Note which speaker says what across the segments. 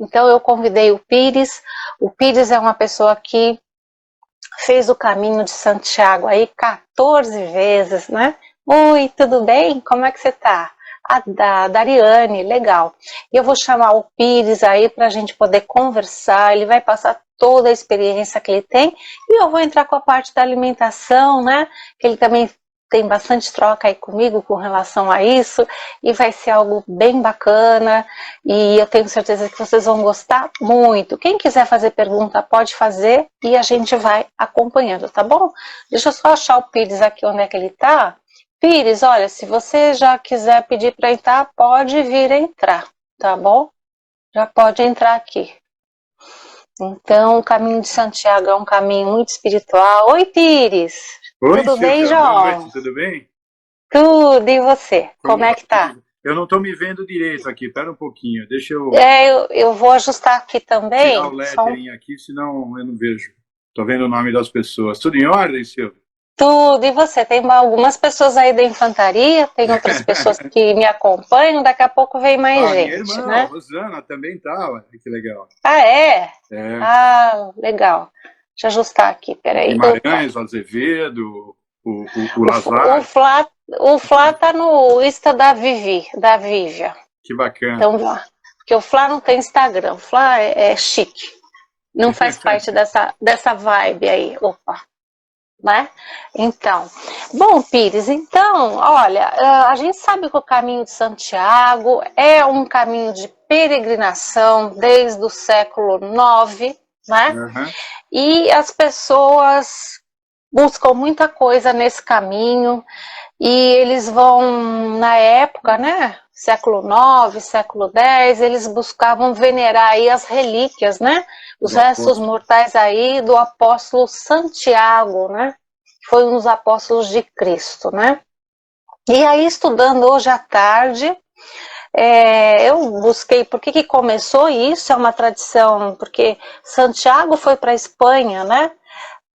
Speaker 1: Então eu convidei o Pires. O Pires é uma pessoa que fez o caminho de Santiago aí 14 vezes, né? Oi, tudo bem? Como é que você tá? A Dariane, legal. E eu vou chamar o Pires aí para a gente poder conversar, ele vai passar toda a experiência que ele tem, e eu vou entrar com a parte da alimentação, né? Que ele também tem bastante troca aí comigo com relação a isso, e vai ser algo bem bacana, e eu tenho certeza que vocês vão gostar muito. Quem quiser fazer pergunta, pode fazer, e a gente vai acompanhando, tá bom? Deixa eu só achar o Pires aqui, onde é que ele tá. Pires, olha, se você já quiser pedir para entrar, pode vir entrar, tá bom? Já pode entrar aqui. Então, o caminho de Santiago é um caminho muito espiritual. Oi, Pires!
Speaker 2: Oi,
Speaker 1: Tudo bem,
Speaker 2: Silvia, boa noite,
Speaker 1: João?
Speaker 2: tudo bem?
Speaker 1: Tudo, e você? Como é que tá?
Speaker 2: Eu não estou me vendo direito aqui, espera um pouquinho, deixa eu
Speaker 1: Eu vou ajustar aqui
Speaker 2: tirar o
Speaker 1: também.
Speaker 2: lettering aqui, senão eu não vejo. Estou vendo o nome das pessoas. Tudo em ordem, Silvia?
Speaker 1: Tudo, e você? Tem algumas pessoas aí da infantaria, tem outras pessoas que me acompanham, daqui a pouco vem mais
Speaker 2: Ah, minha
Speaker 1: gente,
Speaker 2: irmã, a
Speaker 1: né?
Speaker 2: Rosana, também tá, olha que legal.
Speaker 1: Ah, é?
Speaker 2: É,
Speaker 1: Ah, legal. Deixa eu ajustar aqui, peraí. Opa.
Speaker 2: Guimarães, o Azevedo, o
Speaker 1: O
Speaker 2: Lazar,
Speaker 1: Flá, o Flá tá no Insta da Vivi, da Vívia.
Speaker 2: que bacana.
Speaker 1: Então, porque o Flá não tem Instagram, o Flá é chique. Não faz parte dessa vibe aí. Opa. Né? Então, bom, Pires, então, olha, a gente sabe que o caminho de Santiago é um caminho de peregrinação desde o século IX, né?
Speaker 2: Uhum.
Speaker 1: E as pessoas buscam muita coisa nesse caminho e eles vão, na época, né? Século IX, século X, eles buscavam venerar aí as relíquias, né? Os
Speaker 2: Do
Speaker 1: restos
Speaker 2: apóstolo.
Speaker 1: mortais aí do apóstolo Santiago, né? Foi um dos apóstolos de Cristo, né? E aí, estudando hoje à tarde, eu busquei por que começou isso, é uma tradição, porque Santiago foi para a Espanha, né?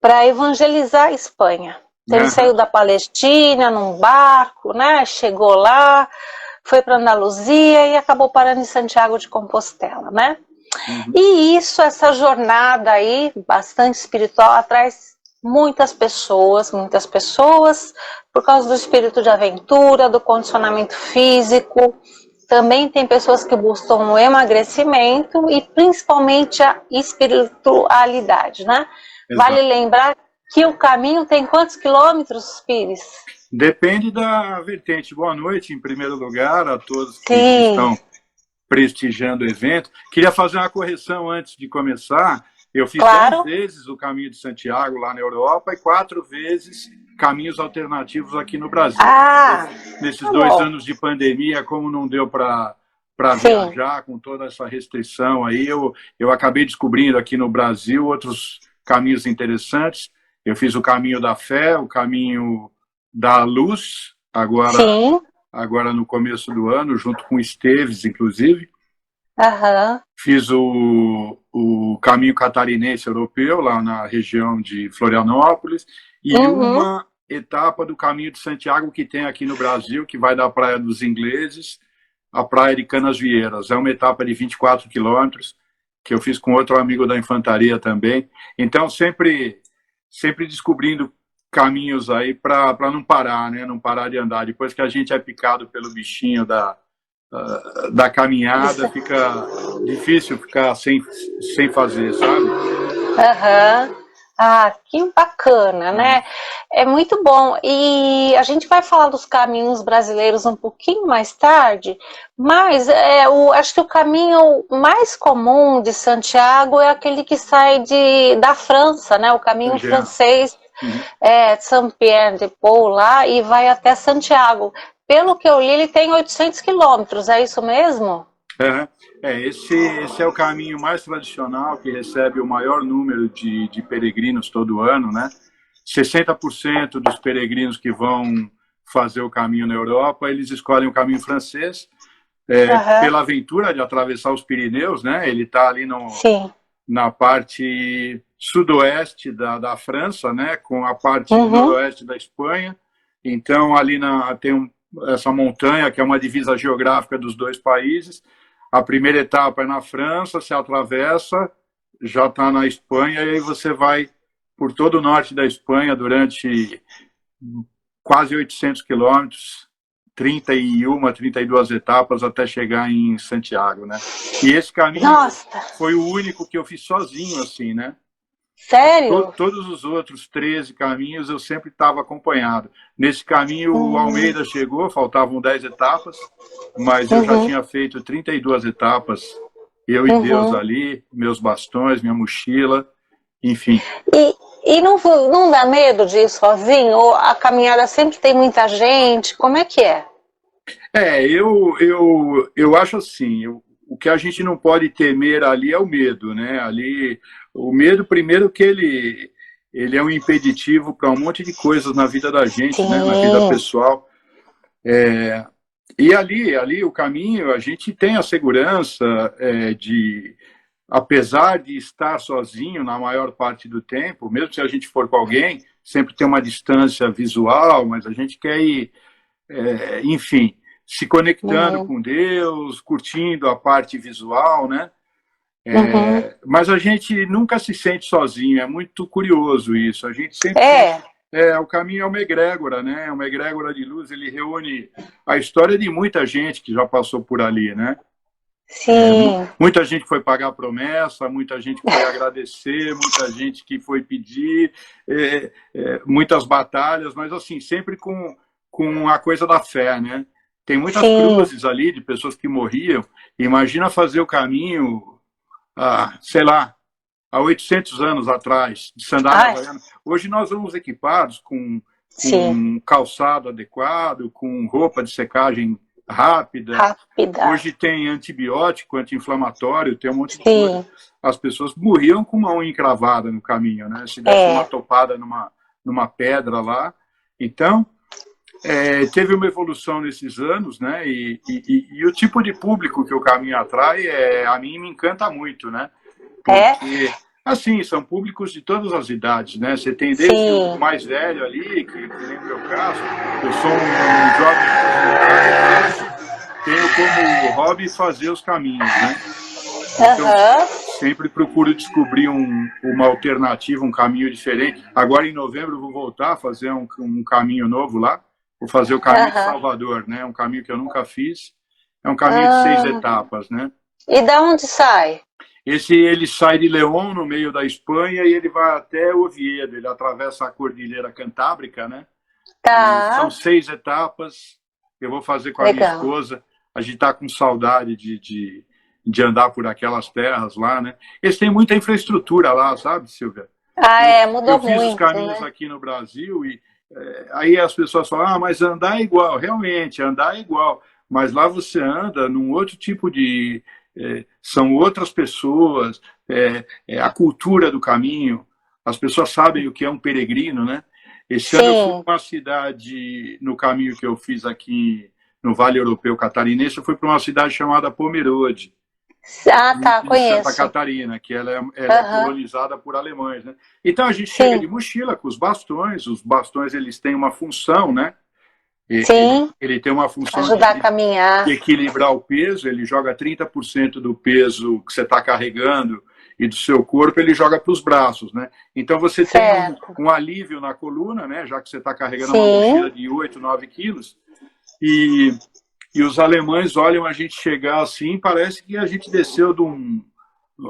Speaker 1: Para evangelizar a Espanha. Então, ele
Speaker 2: Uhum.
Speaker 1: saiu da Palestina num barco, né? Chegou lá, foi para Andaluzia e acabou parando em Santiago de Compostela, né?
Speaker 2: Uhum.
Speaker 1: E isso, essa jornada aí, bastante espiritual, atrai muitas pessoas, por causa do espírito de aventura, do condicionamento físico. Também tem pessoas que buscam o emagrecimento e principalmente a espiritualidade, né? Vale
Speaker 2: Exato.
Speaker 1: lembrar que o caminho tem quantos quilômetros, Pires?
Speaker 2: Depende da vertente. Boa noite, em primeiro lugar, a todos que
Speaker 1: Sim,
Speaker 2: estão prestigiando o evento. Queria fazer uma correção antes de começar. Eu fiz 10
Speaker 1: claro.
Speaker 2: vezes o Caminho de Santiago lá na Europa e 4 vezes caminhos alternativos aqui no Brasil.
Speaker 1: Ah,
Speaker 2: Nesses
Speaker 1: tá
Speaker 2: 2
Speaker 1: bom.
Speaker 2: anos de pandemia, como não deu para
Speaker 1: Sim.
Speaker 2: viajar com toda essa restrição aí, eu acabei descobrindo aqui no Brasil outros caminhos interessantes. Eu fiz o Caminho da Fé, o Caminho da Luz,
Speaker 1: Sim.
Speaker 2: agora no começo do ano, junto com o Esteves, inclusive.
Speaker 1: Aham.
Speaker 2: Fiz o caminho catarinense europeu, lá na região de Florianópolis, e
Speaker 1: Uhum.
Speaker 2: uma etapa do caminho de Santiago que tem aqui no Brasil, que vai da Praia dos Ingleses à Praia de Canasvieiras. É uma etapa de 24 quilômetros, que eu fiz com outro amigo da infantaria também. Então, sempre descobrindo caminhos aí para não parar, né? Não parar de andar. Depois que a gente é picado pelo bichinho da caminhada, fica difícil ficar sem fazer, sabe?
Speaker 1: Aham. Ah, que bacana, né? É muito bom. E a gente vai falar dos caminhos brasileiros um pouquinho mais tarde, mas acho que o caminho mais comum de Santiago é aquele que sai da França, né? O caminho
Speaker 2: Santiago.
Speaker 1: francês,
Speaker 2: Uhum.
Speaker 1: Saint-Pierre-de-Paul lá e vai até Santiago. Pelo que eu li, ele tem 800 quilômetros, é isso mesmo?
Speaker 2: Esse é o caminho mais tradicional que recebe o maior número de peregrinos todo ano, né? 60% dos peregrinos que vão fazer o caminho na Europa, eles escolhem o caminho francês,
Speaker 1: Aham.
Speaker 2: pela aventura de atravessar os Pirineus, né? Ele está ali
Speaker 1: Sim.
Speaker 2: na parte sudoeste da França, né? Com a parte de
Speaker 1: Uhum.
Speaker 2: noroeste da Espanha. Então, ali tem essa montanha, que é uma divisa geográfica dos dois países. A primeira etapa é na França, você atravessa, já está na Espanha, e aí você vai por todo o norte da Espanha durante quase 800 quilômetros, 31, 32 etapas até chegar em Santiago, né? E esse caminho
Speaker 1: Nossa,
Speaker 2: foi o único que eu fiz sozinho, assim, né?
Speaker 1: sério?
Speaker 2: Todos os outros 13 caminhos eu sempre estava acompanhado. Nesse caminho o Almeida chegou, faltavam 10 etapas, mas eu já tinha feito 32 etapas, eu e Deus ali, meus bastões, minha mochila, enfim.
Speaker 1: E não dá medo de ir sozinho? Ou a caminhada sempre tem muita gente? Como é que é?
Speaker 2: Eu acho assim, o que a gente não pode temer ali é o medo, né? Ali, o medo, primeiro que ele é um impeditivo para um monte de coisas na vida da gente, né? Na vida
Speaker 1: Sim,
Speaker 2: pessoal. E ali o caminho, a gente tem a segurança de, apesar de estar sozinho na maior parte do tempo, mesmo se a gente for com alguém, sempre tem uma distância visual, mas a gente quer ir, enfim, se conectando com Deus, curtindo a parte visual, né? Mas a gente nunca se sente sozinho, é muito curioso isso. A gente sempre
Speaker 1: é,
Speaker 2: o caminho é uma egrégora, né? É uma egrégora de luz, ele reúne a história de muita gente que já passou por ali, né?
Speaker 1: sim,
Speaker 2: Muita gente foi pagar promessa, muita gente foi agradecer, muita gente que foi pedir, muitas batalhas, mas assim, sempre com a coisa da fé, né? Tem muitas
Speaker 1: sim.
Speaker 2: cruzes ali de pessoas que morriam. Imagina fazer o caminho, sei lá, há 800 anos atrás, de sandália
Speaker 1: Ai,
Speaker 2: havaiana. Hoje nós vamos equipados
Speaker 1: sim,
Speaker 2: com calçado adequado, com roupa de secagem rápida.
Speaker 1: rápida.
Speaker 2: Hoje tem antibiótico, anti-inflamatório, tem um monte de coisa.
Speaker 1: Sim,
Speaker 2: As pessoas morriam com uma unha encravada no caminho, né? Se desse uma
Speaker 1: é,
Speaker 2: topada numa pedra lá. Então, teve uma evolução nesses anos, né? E o tipo de público que o caminho atrai, a mim me encanta muito, né?
Speaker 1: é,
Speaker 2: Porque, assim, são públicos de todas as idades, né? Você tem desde o
Speaker 1: sim,
Speaker 2: mais velho ali, que nem no meu caso, eu sou um jovem estudiante, tenho como hobby fazer os caminhos, né? Então,
Speaker 1: aham,
Speaker 2: sempre procuro descobrir uma alternativa, um caminho diferente. Agora, em novembro, eu vou voltar a fazer um caminho novo lá. Vou fazer o caminho de
Speaker 1: aham.
Speaker 2: Salvador, né? Um caminho que eu nunca fiz. É um caminho de 6
Speaker 1: Ah,
Speaker 2: etapas, né?
Speaker 1: e da onde sai?
Speaker 2: Ele sai de León, no meio da Espanha, e ele vai até Oviedo. Ele atravessa a Cordilheira Cantábrica, né? E são
Speaker 1: Tá,
Speaker 2: 6 etapas. Eu vou fazer com a minha
Speaker 1: legal.
Speaker 2: esposa. A gente está com saudade de andar por aquelas terras lá, né? Eles têm muita infraestrutura lá, sabe, Silvia?
Speaker 1: Ah,
Speaker 2: Eu
Speaker 1: mudou
Speaker 2: fiz os
Speaker 1: muito,
Speaker 2: caminhos
Speaker 1: né?
Speaker 2: aqui no Brasil e aí as pessoas falam, mas andar é igual. Realmente, andar é igual. Mas lá você anda num outro tipo de... são outras pessoas, a cultura do caminho. As pessoas sabem o que é um peregrino, né? Esse ano eu fui
Speaker 1: Sim.
Speaker 2: para uma cidade, no caminho que eu fiz aqui no Vale Europeu Catarinense, eu fui para uma cidade chamada Pomerode,
Speaker 1: Ah, tá,
Speaker 2: em Santa
Speaker 1: conheço.
Speaker 2: Catarina, que ela é
Speaker 1: Aham,
Speaker 2: colonizada por alemães, né? Então a gente chega de
Speaker 1: sim,
Speaker 2: mochila com os bastões eles têm uma função, né?
Speaker 1: sim,
Speaker 2: Ele tem uma função
Speaker 1: ajudar a
Speaker 2: de
Speaker 1: caminhar.
Speaker 2: equilibrar o peso, ele joga 30% do peso que você está carregando e do seu corpo, ele joga para os braços, né? Então você tem
Speaker 1: Certo.
Speaker 2: um alívio na coluna, né? Já que você está carregando uma mochila
Speaker 1: Sim,
Speaker 2: de 8, 9 quilos, e, e os alemães olham a gente chegar assim, parece que a gente desceu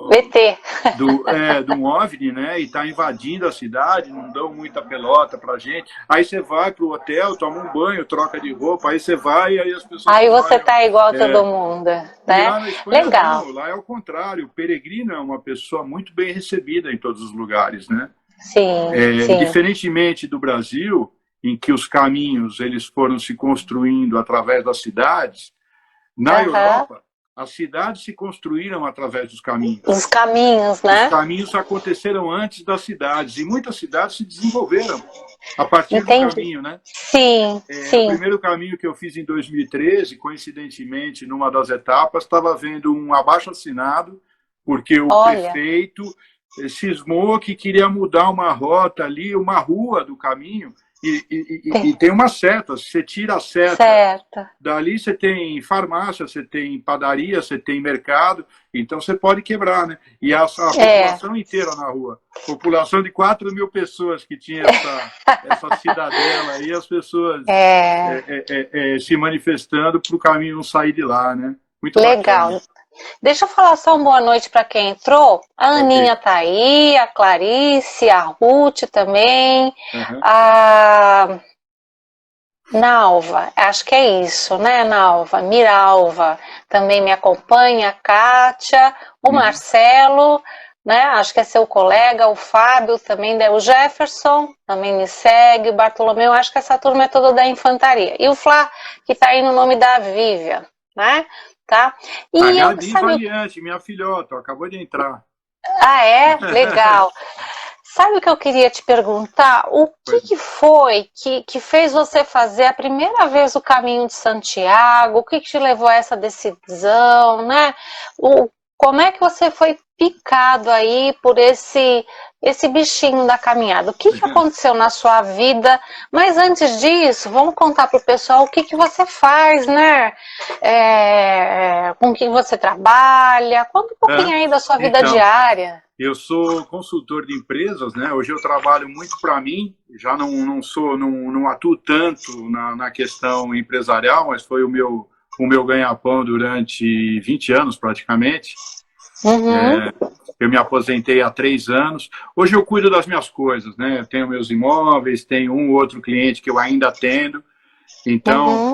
Speaker 1: VT.
Speaker 2: de um OVNI, né? E está invadindo a cidade, não dão muita pelota pra gente. Aí você vai pro hotel, toma um banho, troca de roupa, aí você vai e aí as pessoas
Speaker 1: Aí você
Speaker 2: olham.
Speaker 1: tá igual a todo
Speaker 2: É,
Speaker 1: mundo,
Speaker 2: e
Speaker 1: né?
Speaker 2: lá na Espanha
Speaker 1: Legal.
Speaker 2: não, lá é o contrário. O peregrino é uma pessoa muito bem recebida em todos os lugares, né?
Speaker 1: Sim, sim.
Speaker 2: Diferentemente do Brasil, em que os caminhos eles foram se construindo através das cidades, na
Speaker 1: Aham.
Speaker 2: Europa as cidades se construíram através dos caminhos.
Speaker 1: Os caminhos,
Speaker 2: Os
Speaker 1: né?
Speaker 2: caminhos aconteceram antes das cidades e muitas cidades se desenvolveram a partir do
Speaker 1: Entendi.
Speaker 2: caminho, né?
Speaker 1: Sim,
Speaker 2: O
Speaker 1: sim.
Speaker 2: primeiro caminho que eu fiz em 2013, coincidentemente, numa das etapas, estava vendo um abaixo-assinado, porque o
Speaker 1: Olha,
Speaker 2: prefeito cismou que queria mudar uma rota ali, uma rua do caminho, E tem uma seta, você tira a seta,
Speaker 1: certo.
Speaker 2: dali você tem farmácia, você tem padaria, você tem mercado, então você pode quebrar, né? E a população inteira na rua, população de 4.000 pessoas que tinha essa cidadela aí, as pessoas se manifestando para o caminho não sair de lá, né? Muito
Speaker 1: legal.
Speaker 2: bacana.
Speaker 1: Deixa eu falar só uma boa noite para quem entrou. A Aninha tá aí, a Clarice, a Ruth também, a Nalva, acho que é isso, né, Nalva? Miralva também me acompanha, a Kátia, o Marcelo, né, acho que é seu colega, o Fábio também, o Jefferson também me segue, o Bartolomeu, acho que essa turma é toda da infantaria. E o Flá, que tá aí no nome da Vivian, né? Tá? E
Speaker 2: a Gabi Valiante, minha filhota, acabou de entrar.
Speaker 1: Ah, é? Legal. Sabe o que eu queria te perguntar? O que foi que fez você fazer a primeira vez o caminho de Santiago? O que te levou a essa decisão, né? Como é que você foi picado aí por esse bichinho da caminhada? O que aconteceu na sua vida? Mas antes disso, vamos contar para o pessoal o que você faz, né? Com quem você trabalha? Conta um pouquinho aí da sua vida diária.
Speaker 2: Eu sou consultor de empresas, né? Hoje eu trabalho muito para mim, já não atuo tanto na questão empresarial, mas foi o meu ganha-pão durante 20 anos praticamente. Eu me aposentei há 3 anos. Hoje eu cuido das minhas coisas, né? Eu tenho meus imóveis, tenho um ou outro cliente que eu ainda atendo. Então,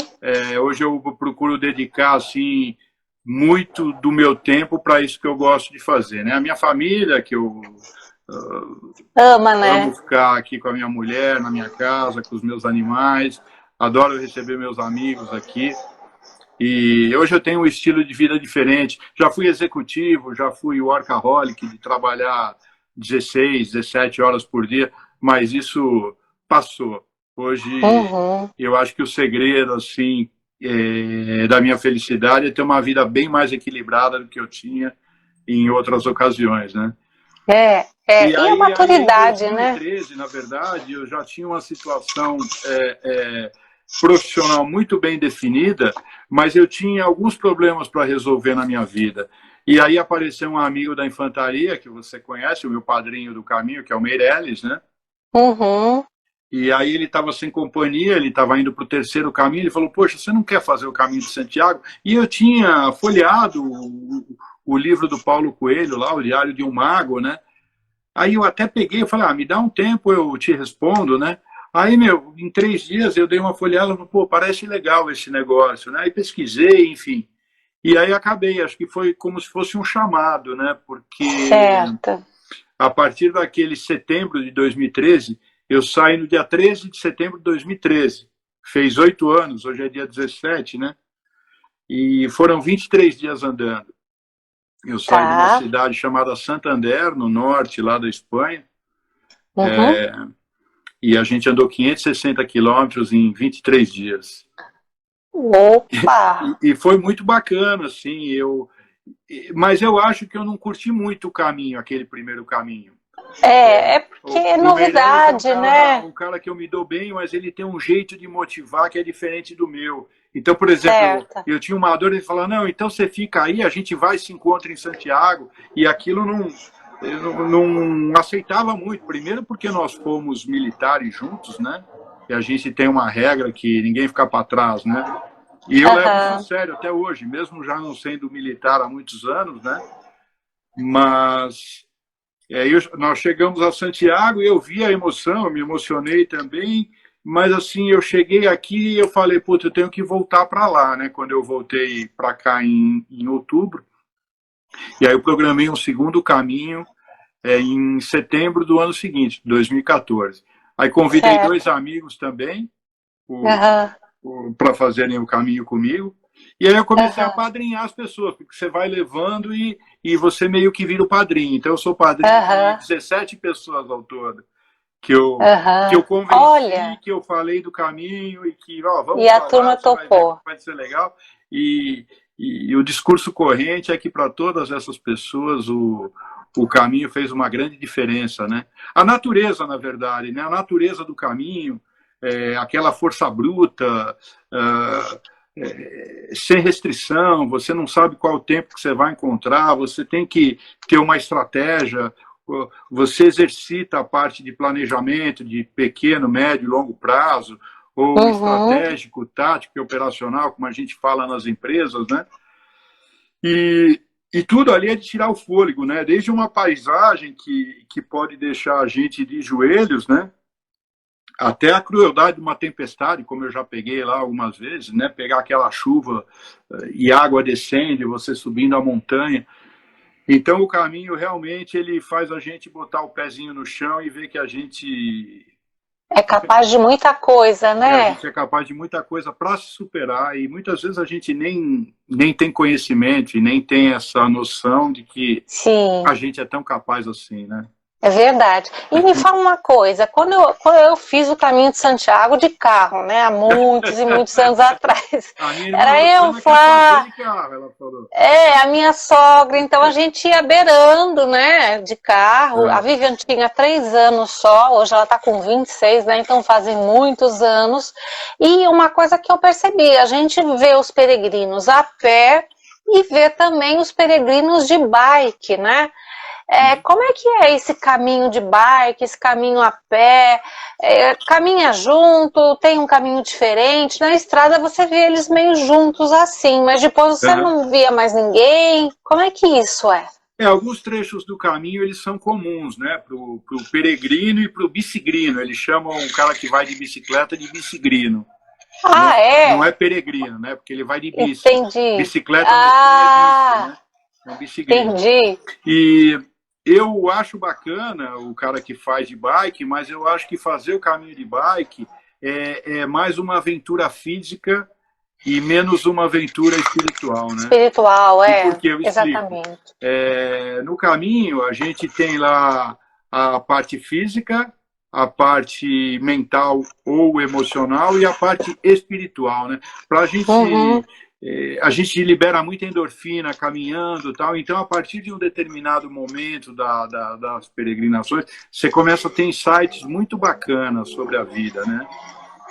Speaker 2: hoje eu procuro dedicar assim muito do meu tempo para isso que eu gosto de fazer, né? A minha família, que eu amo ficar aqui com a minha mulher, na minha casa, com os meus animais, adoro receber meus amigos aqui. E hoje eu tenho um estilo de vida diferente. Já fui executivo, já fui workaholic, de trabalhar 16, 17 horas por dia, mas isso passou. Hoje eu acho que o segredo, assim, da minha felicidade é ter uma vida bem mais equilibrada do que eu tinha em outras ocasiões, né?
Speaker 1: E a maturidade, né?
Speaker 2: Em 2013, na verdade, eu já tinha uma situação profissional muito bem definida, mas eu tinha alguns problemas para resolver na minha vida. E aí apareceu um amigo da infantaria, que você conhece, o meu padrinho do caminho, que é o Meirelles, né? E aí ele estava sem companhia, ele estava indo para o 3º caminho, ele falou, poxa, você não quer fazer o caminho de Santiago? E eu tinha folheado o livro do Paulo Coelho, lá, o Diário de um Mago, né? Aí eu até peguei e falei, me dá um tempo, eu te respondo, né? Aí, em 3 dias eu dei uma folheada, pô, parece legal esse negócio, né? Aí pesquisei, enfim. E aí acabei, acho que foi como se fosse um chamado, né? Porque a partir daquele setembro de 2013, eu saí no dia 13 de setembro de 2013. Fez 8 anos, hoje é dia 17, né? E foram 23 dias andando. Eu saí de uma cidade chamada Santander, no norte, lá da Espanha. E a gente andou 560 quilômetros em 23 dias.
Speaker 1: Opa!
Speaker 2: E foi muito bacana, assim. Mas eu acho que eu não curti muito o caminho, aquele primeiro caminho.
Speaker 1: Porque é novidade, né?
Speaker 2: Um cara que eu me dou bem, mas ele tem um jeito de motivar que é diferente do meu. Então, por exemplo, eu tinha uma dor, ele falou, não, então você fica aí, a gente vai se encontra em Santiago, e aquilo eu não aceitava muito. Primeiro porque nós fomos militares juntos, né? E a gente tem uma regra que ninguém fica para trás, né? E eu levo isso a sério até hoje, mesmo já não sendo militar há muitos anos, né? Mas nós chegamos a Santiago e eu vi a emoção, eu me emocionei também, mas assim, eu cheguei aqui e eu falei, putz, eu tenho que voltar para lá, né? Quando eu voltei para cá em outubro, e aí eu programei um segundo caminho em setembro do ano seguinte, 2014. Aí convidei 2 amigos também para fazerem o caminho comigo. E aí eu comecei a padrinhar as pessoas, porque você vai levando e você meio que vira o padrinho. Então eu sou padrinho de 17 pessoas ao todo, que eu convenci, que eu falei do caminho e que, vamos
Speaker 1: a turma topou.
Speaker 2: Vai ser legal. E o discurso corrente é que para todas essas pessoas o caminho fez uma grande diferença, né? A natureza, na verdade, né? A natureza do caminho, aquela força bruta, sem restrição, você não sabe qual o tempo que você vai encontrar, você tem que ter uma estratégia, você exercita a parte de planejamento de pequeno, médio e longo prazo, ou estratégico, tático e operacional, como a gente fala nas empresas, né? E tudo ali é de tirar o fôlego, né? Desde uma paisagem que pode deixar a gente de joelhos, né? Até a crueldade de uma tempestade, como eu já peguei lá algumas vezes, né? Pegar aquela chuva e água descendo, você subindo a montanha. Então, o caminho realmente ele faz a gente botar o pezinho no chão e ver que a gente
Speaker 1: É capaz de muita coisa,
Speaker 2: a
Speaker 1: né?
Speaker 2: gente é capaz de muita coisa para se superar e muitas vezes a gente nem tem conhecimento e nem tem essa noção de que
Speaker 1: Sim.
Speaker 2: a gente é tão capaz assim, né?
Speaker 1: É verdade. E me fala uma coisa, quando eu fiz o Caminho de Santiago de carro, né, há muitos e muitos anos atrás,
Speaker 2: A minha irmã
Speaker 1: era eu,
Speaker 2: Rosana quer fazer
Speaker 1: Flá,
Speaker 2: de carro, ela falou.
Speaker 1: a minha sogra, então a gente ia beirando, né, de carro. A
Speaker 2: É,
Speaker 1: Vivian tinha 3 anos só, hoje ela está com 26, né, então fazem muitos anos. E uma coisa que eu percebi, a gente vê os peregrinos a pé e vê também os peregrinos de bike, né? Como é que é esse caminho de bike, esse caminho a pé? Caminha junto, tem um caminho diferente? Na estrada você vê eles meio juntos assim, mas depois você
Speaker 2: é.
Speaker 1: não via mais ninguém. Como é que isso é?
Speaker 2: Alguns trechos do caminho eles são comuns, né? Para o peregrino e para o bicigrino. Eles chamam o cara que vai de bicicleta de bicigrino. Não,
Speaker 1: Ah,
Speaker 2: não
Speaker 1: é?
Speaker 2: é peregrino, né? Porque ele vai de bici.
Speaker 1: Entendi.
Speaker 2: Bicicleta na Espanha é bici,
Speaker 1: Ah,
Speaker 2: né? É um bicigrino.
Speaker 1: entendi.
Speaker 2: E eu acho bacana o cara que faz de bike, mas eu acho que fazer o caminho de bike é mais uma aventura física e menos uma aventura espiritual, né?
Speaker 1: Espiritual,
Speaker 2: E por que eu explico?
Speaker 1: exatamente.
Speaker 2: No caminho, a gente tem lá a parte física, a parte mental ou emocional e a parte espiritual, né? Para
Speaker 1: Uhum.
Speaker 2: a gente libera muita endorfina caminhando, tal. Então, a partir de um determinado momento das peregrinações, você começa a ter insights muito bacanas sobre a vida, né?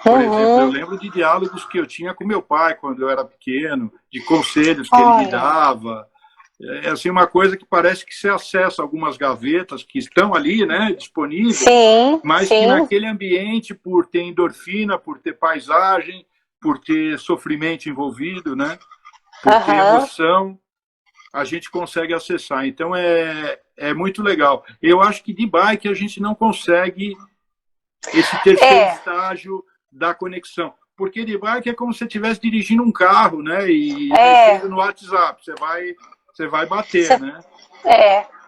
Speaker 2: Por exemplo, eu
Speaker 1: Uhum.
Speaker 2: lembro de diálogos que eu tinha com meu pai quando eu era pequeno, de conselhos que ele me
Speaker 1: Olha,
Speaker 2: dava. É assim uma coisa que parece que você acessa algumas gavetas que estão ali, né, disponíveis,
Speaker 1: sim,
Speaker 2: mas que
Speaker 1: sim.
Speaker 2: naquele ambiente, por ter endorfina, por ter paisagem, por ter sofrimento envolvido, né, por ter
Speaker 1: Aham.
Speaker 2: emoção, a gente consegue acessar. Então é muito legal. Eu acho que de bike a gente não consegue esse terceiro
Speaker 1: É,
Speaker 2: estágio da conexão. Porque de bike é como se você estivesse dirigindo um carro, né? E
Speaker 1: é.
Speaker 2: mexendo no WhatsApp. Você vai bater, né?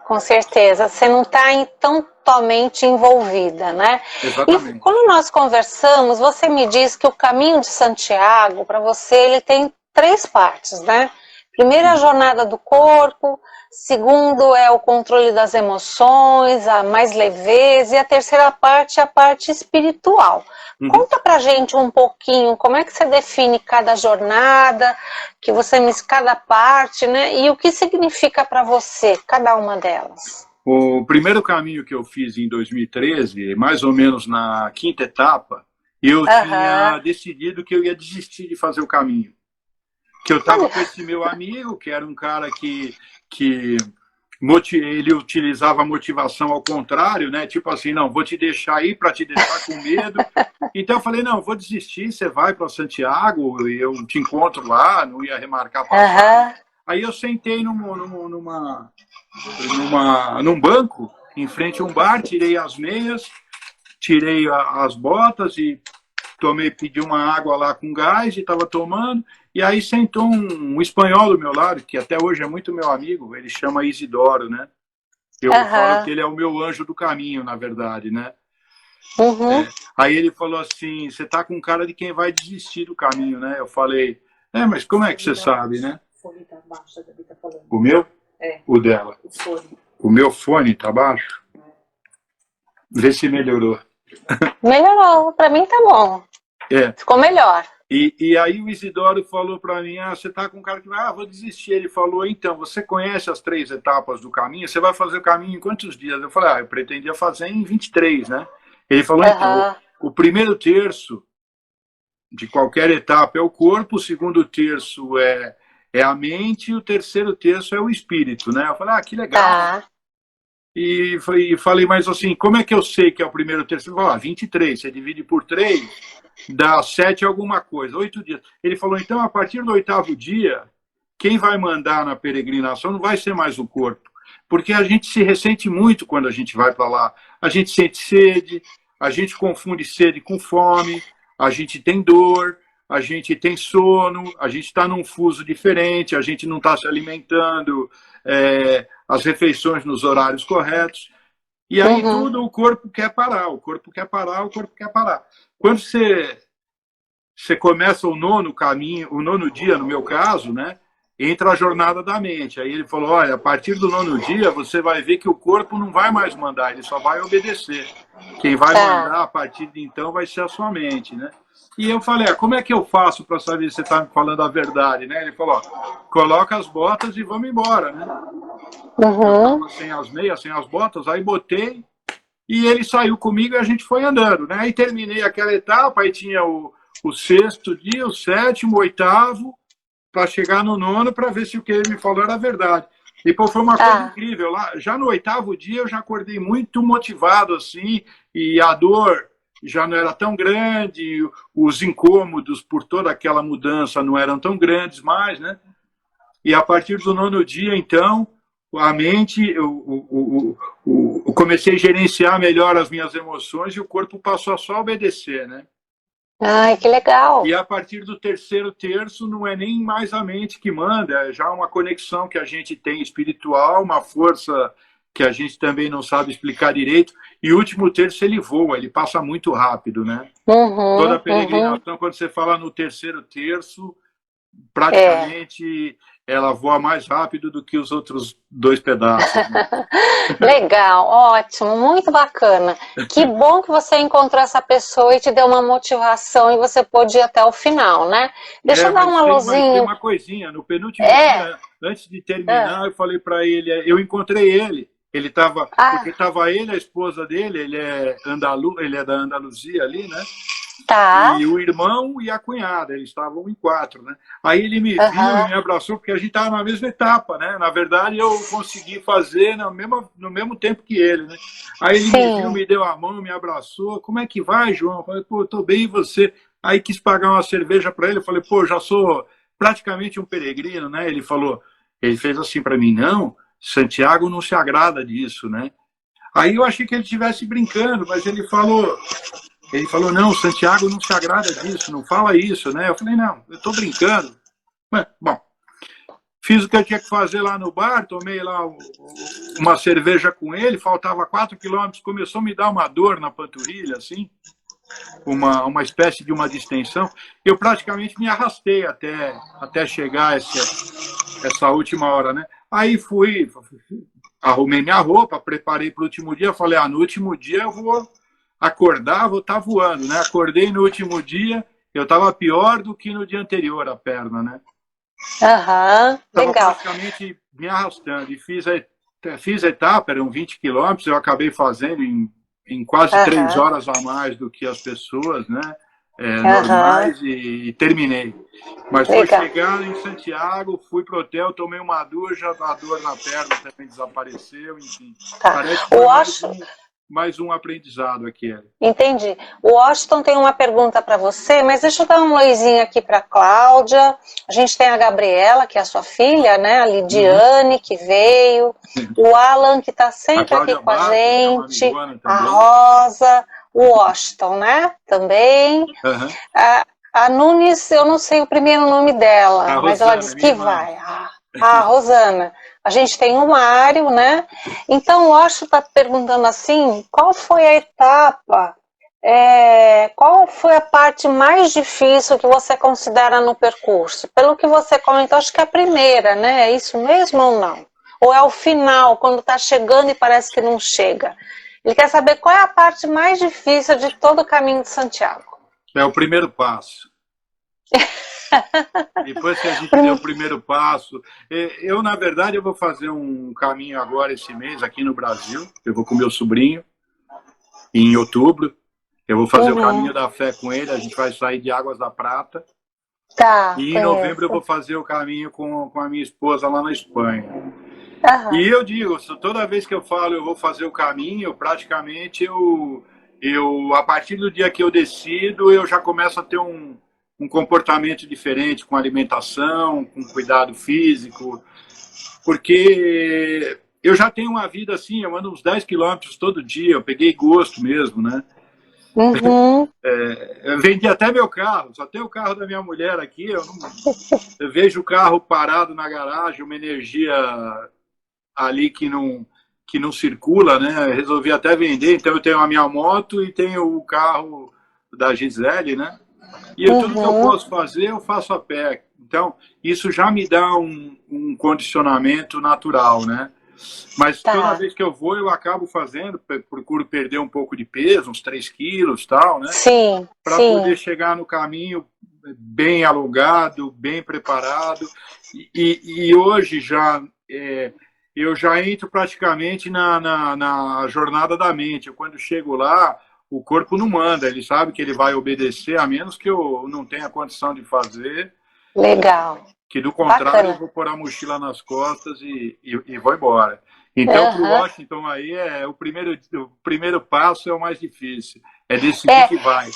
Speaker 1: Com certeza. Você não está tão totalmente envolvida, né? E
Speaker 2: Exatamente.
Speaker 1: quando nós conversamos, você me disse que o caminho de Santiago, para você, ele tem 3 partes, né? Primeiro, a jornada do corpo. Segundo, é o controle das emoções, a mais leveza. E a terceira parte é a parte espiritual.
Speaker 2: Uhum.
Speaker 1: Conta pra gente um pouquinho como é que você define cada jornada, que você me cada parte, né? E o que significa para você cada uma delas?
Speaker 2: O primeiro caminho que eu fiz em 2013, mais ou menos na quinta etapa, eu
Speaker 1: Aham.
Speaker 2: tinha decidido que eu ia desistir de fazer o caminho. Que eu estava com esse meu amigo, que era um cara que ele utilizava a motivação ao contrário, né? Tipo assim, não, vou te deixar aí para te deixar com medo. Então eu falei, não, vou desistir, você vai para Santiago, eu te encontro lá, não ia remarcar a passagem.
Speaker 1: Aham.
Speaker 2: Aí eu sentei num banco, em frente a um bar, tirei as meias, tirei as botas e pedi uma água lá com gás e estava tomando. E aí sentou um espanhol do meu lado, que até hoje é muito meu amigo, ele chama Isidoro, né? Eu falo que
Speaker 1: Aham.
Speaker 2: ele é o meu anjo do caminho, na verdade, né?
Speaker 1: Uhum.
Speaker 2: Aí ele falou assim, você tá com cara de quem vai desistir do caminho, né? Eu falei, mas como é que você sabe, né? O meu? O dela. O meu fone tá baixo? Vê se melhorou.
Speaker 1: Melhorou, para mim tá bom.
Speaker 2: É.
Speaker 1: Ficou melhor.
Speaker 2: E aí o Isidoro falou para mim, você tá com um cara que vai, vou desistir. Ele falou, então, você conhece as 3 etapas do caminho? Você vai fazer o caminho em quantos dias? Eu falei, eu pretendia fazer em 23, né? Ele falou, então,
Speaker 1: Aham.
Speaker 2: o primeiro terço de qualquer etapa é o corpo, o segundo terço é a mente e o terceiro terço é o espírito, né? Eu falei, que legal.
Speaker 1: Tá.
Speaker 2: E falei, mas assim, como é que eu sei que é o primeiro terço? Ele falou, 23, você divide por 3, dá 7 alguma coisa, 8 dias. Ele falou, então, a partir do 8º dia, quem vai mandar na peregrinação não vai ser mais o corpo, porque a gente se ressente muito quando a gente vai para lá. A gente sente sede, a gente confunde sede com fome, a gente tem dor, a gente tem sono, a gente está num fuso diferente, a gente não está se alimentando, as refeições nos horários corretos. E aí tudo o corpo quer parar, o corpo quer parar, o corpo quer parar. Quando você começa o nono caminho, o nono dia, no meu caso, né? Entra a jornada da mente. Aí ele falou, olha, a partir do nono dia você vai ver que o corpo não vai mais mandar, ele só vai obedecer. Quem vai mandar a partir de então vai ser a sua mente, né? E eu falei, como é que eu faço para saber se você está me falando a verdade, né? Ele falou, coloca as botas e vamos embora, né? Eu tava sem as meias, sem as botas, aí botei e ele saiu comigo e a gente foi andando, né? Aí terminei aquela etapa, aí tinha o 6º dia, o 7º, o 8º, para chegar no 9º, para ver se o que ele me falou era verdade. E pô, foi uma coisa incrível. Lá, já no 8º dia eu já acordei muito motivado, assim, e a dor já não era tão grande, os incômodos por toda aquela mudança não eram tão grandes mais, né? E a partir do 9º dia, então, a mente, eu comecei a gerenciar melhor as minhas emoções e o corpo passou a só obedecer, né?
Speaker 1: Ai, que legal.
Speaker 2: E a partir do 3º terço não é nem mais a mente que manda, é já uma conexão que a gente tem espiritual, uma força que a gente também não sabe explicar direito. E o último terço ele voa, ele passa muito rápido, né? Toda a peregrinação, quando você fala no 3º terço, praticamente ela voa mais rápido do que os outros 2 pedaços. Né?
Speaker 1: Legal, ótimo, muito bacana. Que bom que você encontrou essa pessoa e te deu uma motivação e você pôde ir até o final, né? Deixa eu dar uma luzinha.
Speaker 2: Tem uma coisinha, no penúltimo dia, antes de terminar, eu falei para ele, eu encontrei ele. Ele estava, porque estava ele, a esposa dele, ele é da Andaluzia ali, né?
Speaker 1: Tá.
Speaker 2: E o irmão e a cunhada, eles estavam em 4, né? Aí ele me viu e me abraçou, porque a gente estava na mesma etapa, né? Na verdade, eu consegui fazer no mesmo tempo que ele, né? Aí ele me viu, me deu a mão, me abraçou. Como é que vai, João? Eu falei, pô, tô bem, e você? Aí quis pagar uma cerveja para ele, eu falei, pô, já sou praticamente um peregrino, né? Ele fez assim para mim, não, Santiago não se agrada disso, né? Aí eu achei que ele estivesse brincando, mas ele falou, não, Santiago não se agrada disso, não fala isso, né? Eu falei, não, eu estou brincando. Mas, bom, fiz o que eu tinha que fazer lá no bar, tomei lá uma cerveja com ele, faltava 4 quilômetros, começou a me dar uma dor na panturrilha, assim, uma espécie de uma distensão. Eu praticamente me arrastei até chegar essa última hora, né? Aí arrumei minha roupa, preparei para o último dia, falei, no último dia eu vou acordar, vou estar voando, né? Acordei no último dia, eu estava pior do que no dia anterior, a perna, né?
Speaker 1: Legal.
Speaker 2: Praticamente me arrastando. E fiz a etapa, eram 20 quilômetros, eu acabei fazendo em quase 3 horas a mais do que as pessoas, né? Normais, e terminei. Mas foi chegar em Santiago, fui pro hotel, tomei uma ducha, a dor na perna também desapareceu, enfim. Parece que foi mais um aprendizado aqui.
Speaker 1: Entendi. O Washington tem uma pergunta para você, mas deixa eu dar um oizinho aqui para a Cláudia. A gente tem a Gabriela, que é a sua filha, né? A Lidiane, que veio. O Alan, que está sempre aqui com a gente. A Rosa. O Washington, né? Também. A Nunes, eu não sei o primeiro nome dela, mas ela disse que vai. A Rosana. A gente tem o Mário, né? Então, o Washington está perguntando assim, qual foi a etapa, qual foi a parte mais difícil que você considera no percurso? Pelo que você comentou, acho que é a primeira, né? É isso mesmo ou não? Ou é o final, quando está chegando e parece que não chega? Ele quer saber qual é a parte mais difícil de todo o caminho de Santiago.
Speaker 2: É o primeiro passo. Depois que a gente deu o primeiro passo, na verdade, eu vou fazer um caminho agora esse mês aqui no Brasil. Eu vou com meu sobrinho em outubro. Eu vou fazer o caminho da fé com ele, a gente vai sair de Águas da Prata.
Speaker 1: Tá,
Speaker 2: E em novembro eu vou fazer o caminho com a minha esposa lá na Espanha. E eu digo, toda vez que eu falo eu vou fazer o caminho, praticamente a partir do dia que eu decido, eu já começo a ter um comportamento diferente com alimentação, com cuidado físico, porque eu já tenho uma vida assim, eu ando uns 10 quilômetros todo dia, eu peguei gosto mesmo, né?
Speaker 1: Uhum.
Speaker 2: Eu vendi até meu carro, só tem o carro da minha mulher aqui, eu vejo o carro parado na garagem, uma energia ali que não circula, né? Eu resolvi até vender, então eu tenho a minha moto e tenho o carro da Gisele, né? E tudo que eu posso fazer, eu faço a pé. Então, isso já me dá um condicionamento natural, né? Mas toda vez que eu vou, eu acabo fazendo, procuro perder um pouco de peso, uns 3 quilos, tal, né?
Speaker 1: Sim,
Speaker 2: para poder chegar no caminho bem alongado, bem preparado. E hoje eu já entro praticamente na jornada da mente. Quando chego lá, o corpo não manda, ele sabe que ele vai obedecer, a menos que eu não tenha condição de fazer.
Speaker 1: legal.
Speaker 2: Que do contrário,
Speaker 1: Bacana.
Speaker 2: eu vou pôr a mochila nas costas e vou embora. Então, para o Washington aí, o primeiro passo é o mais difícil. É decidir que vai.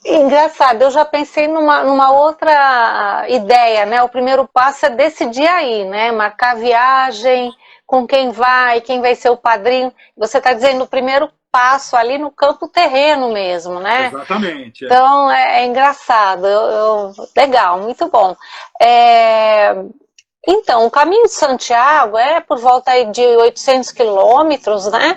Speaker 1: Engraçado, eu já pensei numa outra ideia, né? O primeiro passo é decidir aí, né? Marcar a viagem, com quem vai ser o padrinho. Você está dizendo o primeiro passo ali no campo terreno mesmo, né?
Speaker 2: Exatamente.
Speaker 1: Então é engraçado, legal, muito bom. Então, o caminho de Santiago é por volta aí de 800 quilômetros, né?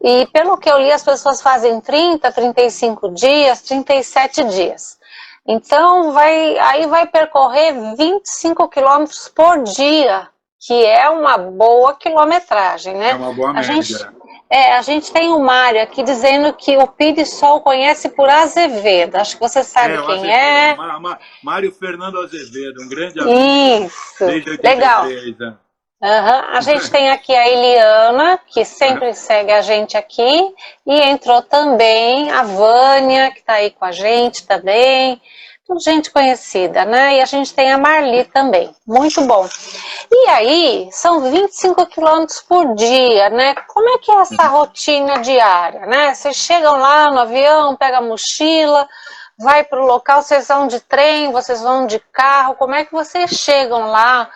Speaker 1: E pelo que eu li, as pessoas fazem 30, 35 dias, 37 dias. Então, aí vai percorrer 25 quilômetros por dia, que é uma boa quilometragem, né?
Speaker 2: É uma boa média.
Speaker 1: A gente tem o Mário aqui dizendo que o Pirisol conhece por Azevedo. Acho que você sabe quem é.
Speaker 2: Mário Fernando Azevedo, um grande amigo.
Speaker 1: Isso,
Speaker 2: desde 83.
Speaker 1: Legal. A gente tem aqui a Eliana, que sempre segue a gente aqui, e entrou também a Vânia, que está aí com a gente também, tudo gente conhecida, né? E a gente tem a Marli também, muito bom. E aí, são 25 quilômetros por dia, né? Como é que é essa rotina diária, né? Vocês chegam lá no avião, pegam a mochila, vai para o local, vocês vão de trem, vocês vão de carro, como é que vocês chegam lá?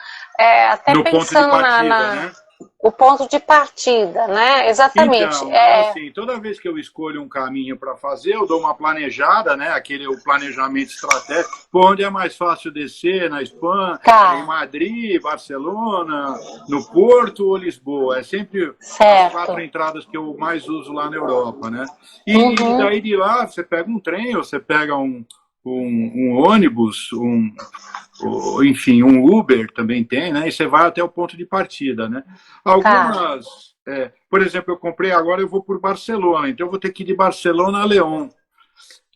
Speaker 1: Até
Speaker 2: no
Speaker 1: pensando
Speaker 2: ponto de partida, né?
Speaker 1: O ponto de partida, né? Exatamente.
Speaker 2: Então, assim, toda vez que eu escolho um caminho para fazer, eu dou uma planejada, né? O planejamento estratégico, por onde é mais fácil descer, na Espanha, em Madrid, Barcelona, no Porto ou Lisboa. É sempre as 4 entradas que eu mais uso lá na Europa, né? E daí de lá, você pega um trem, ou você pega um ônibus, enfim, um Uber também tem, né? E você vai até o ponto de partida, né? Algumas, por exemplo, eu comprei agora, eu vou por Barcelona, então eu vou ter que ir de Barcelona a León.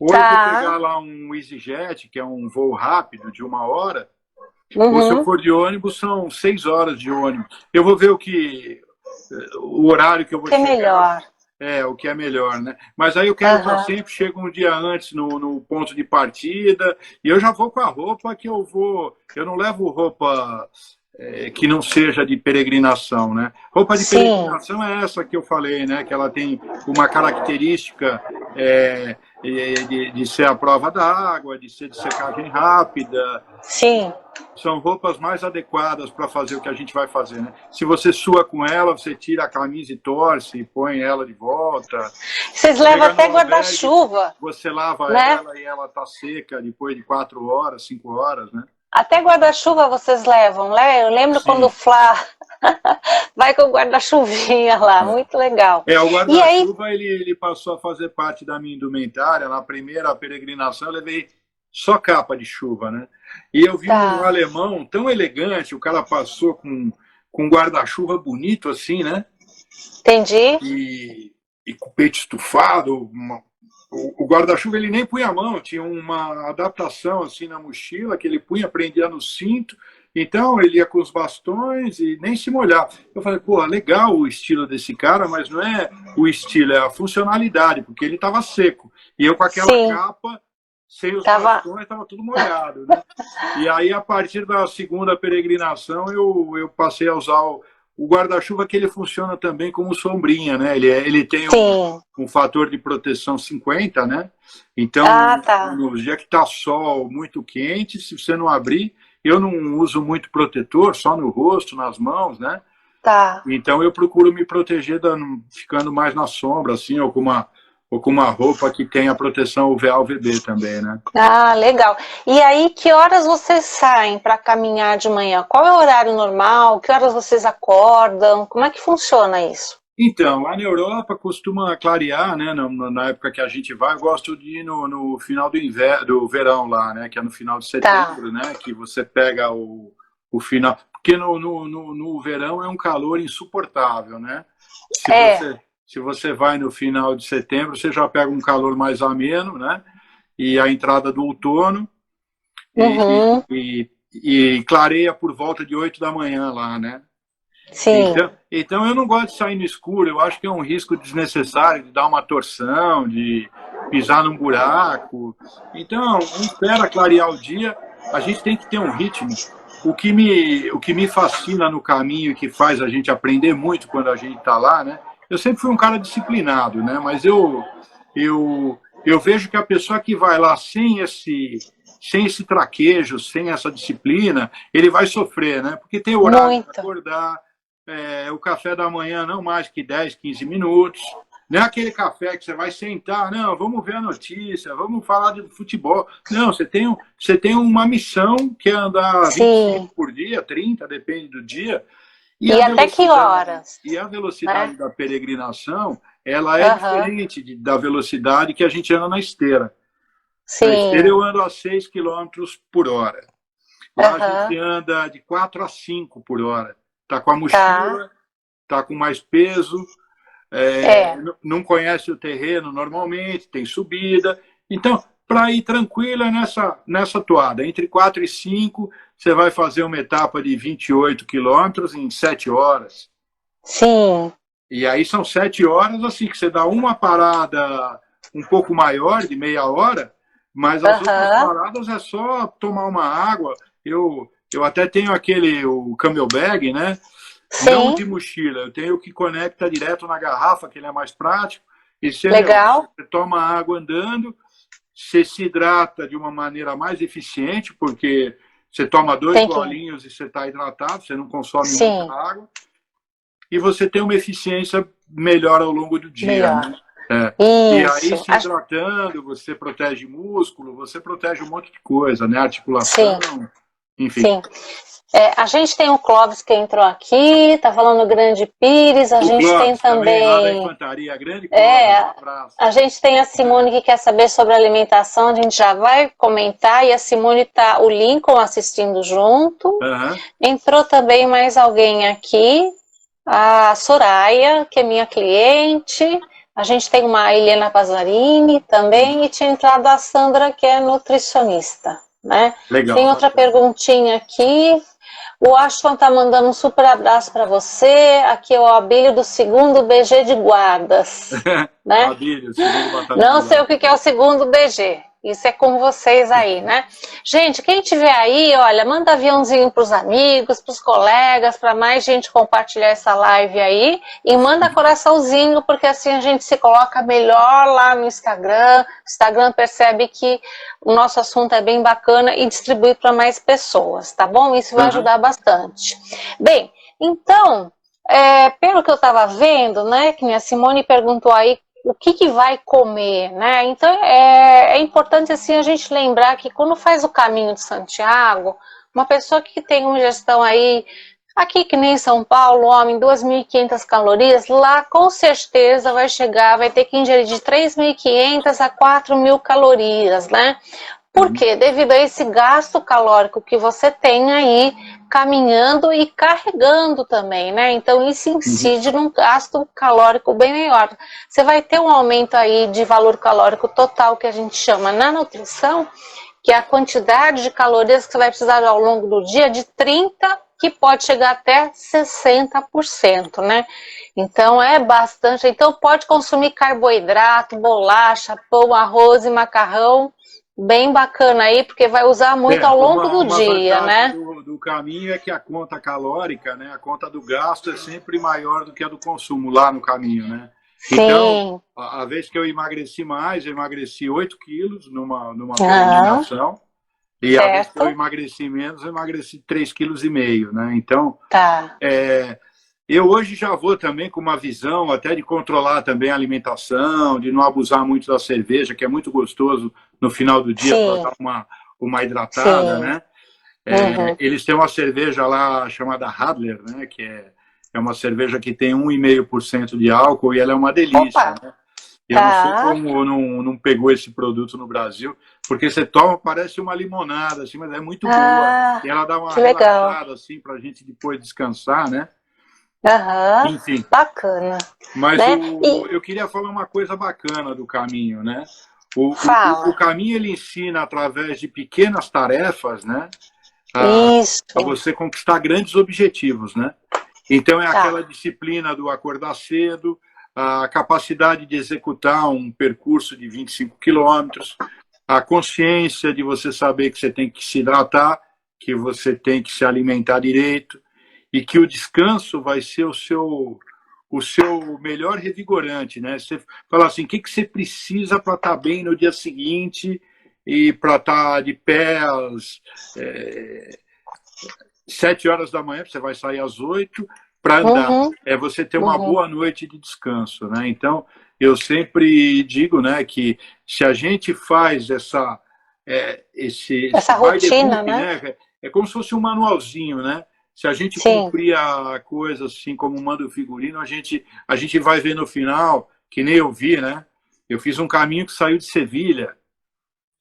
Speaker 2: Ou eu vou pegar lá um EasyJet, que é um voo rápido de 1 hora, ou se eu for de ônibus, são 6 horas de ônibus. Eu vou ver o horário que eu vou chegar.
Speaker 1: Melhor.
Speaker 2: O que é melhor, né? Mas aí eu quero estar sempre, chego um dia antes no ponto de partida, e eu já vou com a roupa que eu vou. Eu não levo roupa que não seja de peregrinação, né? Roupa de peregrinação é essa que eu falei, né? Que ela tem uma característica de ser à prova da água, de ser de secagem rápida.
Speaker 1: Sim.
Speaker 2: São roupas mais adequadas para fazer o que a gente vai fazer, né? Se você sua com ela, você tira a camisa e torce e põe ela de volta.
Speaker 1: Vocês levam até guarda-chuva.
Speaker 2: Você lava ela e ela tá seca depois de 4 horas, 5 horas, né?
Speaker 1: Até guarda-chuva vocês levam, né? Eu lembro quando o Flá vai com o guarda-chuvinha lá, muito legal.
Speaker 2: O guarda-chuva, ele passou a fazer parte da minha indumentária. Na primeira peregrinação, eu levei só capa de chuva, né? E eu vi um alemão tão elegante, o cara passou com um guarda-chuva bonito assim, né?
Speaker 1: Entendi.
Speaker 2: E com o peito estufado. O guarda-chuva ele nem punha a mão, tinha uma adaptação assim na mochila que ele punha, prendia no cinto. Então ele ia com os bastões e nem se molhava. Eu falei, pô, legal o estilo desse cara, mas não é o estilo, é a funcionalidade, porque ele estava seco. E eu com aquela
Speaker 1: Sim.
Speaker 2: capa, sem os
Speaker 1: Tava...
Speaker 2: bastões, estava tudo molhado, né? E aí, a partir da segunda peregrinação, eu passei a usar o guarda-chuva, que ele funciona também como sombrinha, né? Ele tem um fator de proteção 50, né? Então,
Speaker 1: tá.
Speaker 2: no dia que está sol muito quente, se você não abrir, eu não uso muito protetor, só no rosto, nas mãos, né?
Speaker 1: Tá.
Speaker 2: Então eu procuro me proteger ficando mais na sombra, assim, ou com uma roupa que tenha proteção UVA UVB também, né?
Speaker 1: Ah, legal. E aí, que horas vocês saem para caminhar de manhã? Qual é o horário normal? Que horas vocês acordam? Como é que funciona isso?
Speaker 2: Então, lá na Europa costuma clarear, né? Na época que a gente vai, eu gosto de ir no final do verão lá, né? Que é no final de setembro, né? Que você pega o final. Porque no verão é um calor insuportável, né? Se você vai no final de setembro, você já pega um calor mais ameno, né? E a entrada do outono.
Speaker 1: Uhum.
Speaker 2: E clareia por volta de 8 da manhã lá, né?
Speaker 1: Sim.
Speaker 2: Então eu não gosto de sair no escuro, eu acho que é um risco desnecessário de dar uma torção, de pisar num buraco. Então, não espera clarear o dia, a gente tem que ter um ritmo. O que me fascina no caminho e que faz a gente aprender muito quando a gente está lá, né? Eu sempre fui um cara disciplinado, né? Mas eu vejo que a pessoa que vai lá sem esse traquejo, sem essa disciplina, ele vai sofrer, né? Porque tem horário para acordar, o café da manhã não mais que 10, 15 minutos. Não é aquele café que você vai sentar, não, vamos ver a notícia, vamos falar de futebol. Não, você tem uma missão que é andar 25 por dia, 30, depende do dia.
Speaker 1: E até que horas?
Speaker 2: E a velocidade da peregrinação, ela é diferente da velocidade que a gente anda na esteira.
Speaker 1: Sim.
Speaker 2: Na esteira eu ando a 6 km por hora. Lá a gente anda de 4 a 5 por hora. Tá com a mochila, tá com mais peso, não conhece o terreno normalmente, tem subida. Então, para ir tranquila nessa toada, entre 4 e 5, você vai fazer uma etapa de 28 quilômetros em 7 horas.
Speaker 1: Sim.
Speaker 2: E aí são 7 horas, assim, que você dá uma parada um pouco maior, de meia hora, mas as outras paradas é só tomar uma água. Eu até tenho o camelbag, né?
Speaker 1: Sim.
Speaker 2: Não de mochila, eu tenho o que conecta direto na garrafa, que ele é mais prático. E você toma água andando, você se hidrata de uma maneira mais eficiente, porque você toma 2 golinhos e você está hidratado, você não consome muita água. E você tem uma eficiência melhor ao longo do dia, né? E aí, se hidratando, você protege músculo, você protege um monte de coisa, né? Articulação, enfim.
Speaker 1: Sim. A gente tem o Clóvis que entrou aqui, tá falando Grande Pires, a gente tem também
Speaker 2: lá da Infantaria, grande Clóvis, um abraço.
Speaker 1: A gente tem a Simone que quer saber sobre alimentação, a gente já vai comentar, e a Simone tá, o Lincoln assistindo junto. Entrou também mais alguém aqui, a Soraya, que é minha cliente. A gente tem uma Helena Pazzarini também, e tinha entrado a Sandra, que é nutricionista, né?
Speaker 2: Legal,
Speaker 1: tem outra perguntinha aqui. O Ashton tá mandando um super abraço para você. Aqui é o Abílio do 2º BG de Guardas, né?
Speaker 2: Abílio, 2º Batalhão.
Speaker 1: Não sei o que é o 2º BG. Isso é com vocês aí, né? Gente, quem tiver aí, olha, manda aviãozinho pros amigos, pros colegas, para mais gente compartilhar essa live aí, e manda coraçãozinho, porque assim a gente se coloca melhor lá no Instagram. O Instagram percebe que o nosso assunto é bem bacana e distribui para mais pessoas, tá bom? Isso vai ajudar bastante. Bem, então, pelo que eu estava vendo, né, que a Simone perguntou aí, o que vai comer, né? Então é importante assim a gente lembrar que quando faz o caminho de Santiago, uma pessoa que tem uma ingestão aí, aqui que nem São Paulo, homem, 2.500 calorias, lá com certeza vai ter que ingerir de 3.500 a 4.000 calorias, né? Por quê? Devido a esse gasto calórico que você tem aí caminhando e carregando também, né? Então isso incide num gasto calórico bem maior. Você vai ter um aumento aí de valor calórico total, que a gente chama na nutrição, que é a quantidade de calorias que você vai precisar ao longo do dia de 30 que pode chegar até 60%, né? Então é bastante. Então pode consumir carboidrato, bolacha, pão, arroz e macarrão, bem bacana aí, porque vai usar muito ao longo do
Speaker 2: Uma
Speaker 1: dia,
Speaker 2: vantagem
Speaker 1: né?
Speaker 2: do caminho é que a conta calórica, né, a conta do gasto é sempre maior do que a do consumo lá no caminho, né? Então,
Speaker 1: Sim.
Speaker 2: a vez que eu emagreci mais, eu emagreci 8 quilos numa
Speaker 1: Ah,
Speaker 2: peregrinação, e a vez que eu
Speaker 1: certo.
Speaker 2: emagreci menos, eu emagreci 3,5 kg, né? Então,
Speaker 1: Tá.
Speaker 2: eu hoje já vou também com uma visão até de controlar também a alimentação, de não abusar muito da cerveja, que é muito gostoso no final do dia para
Speaker 1: Sim,
Speaker 2: dar uma hidratada,
Speaker 1: sim.
Speaker 2: né?
Speaker 1: Uhum.
Speaker 2: Eles têm uma cerveja lá chamada Radler, né? Que é uma cerveja que tem 1,5% de álcool e ela é uma delícia,
Speaker 1: Opa,
Speaker 2: né? Eu não sei
Speaker 1: tá.
Speaker 2: como não pegou esse produto no Brasil, porque você toma, parece uma limonada, assim, mas é muito boa.
Speaker 1: Ah,
Speaker 2: E ela dá uma
Speaker 1: que legal.
Speaker 2: relaxada, assim, para a gente depois descansar, né?
Speaker 1: Aham,
Speaker 2: Enfim,
Speaker 1: bacana,
Speaker 2: mas
Speaker 1: né? E
Speaker 2: eu queria falar uma coisa bacana do caminho, né? O
Speaker 1: fala.
Speaker 2: caminho ele ensina através de pequenas tarefas, né? A
Speaker 1: Isso,
Speaker 2: você conquistar grandes objetivos, né? Então é aquela
Speaker 1: tá.
Speaker 2: disciplina do acordar cedo, a capacidade de executar um percurso de 25 quilômetros, a consciência de você saber que você tem que se hidratar, que você tem que se alimentar direito e que o descanso vai ser o seu melhor revigorante, né? Você fala assim, o que você precisa para estar bem no dia seguinte e para estar de pé às 7 horas da manhã, você vai sair às 8 para andar.
Speaker 1: Uhum,
Speaker 2: É você ter uma
Speaker 1: uhum.
Speaker 2: boa noite de descanso, né? Então, eu sempre digo, né, que se a gente faz esse
Speaker 1: Essa
Speaker 2: by the
Speaker 1: rotina,
Speaker 2: book,
Speaker 1: né?
Speaker 2: né, é como se fosse um manualzinho, né? Se a gente
Speaker 1: Sim.
Speaker 2: cumprir a coisa assim como manda o figurino, a gente vai ver no final, que nem eu vi, né? Eu fiz um caminho que saiu de Sevilha,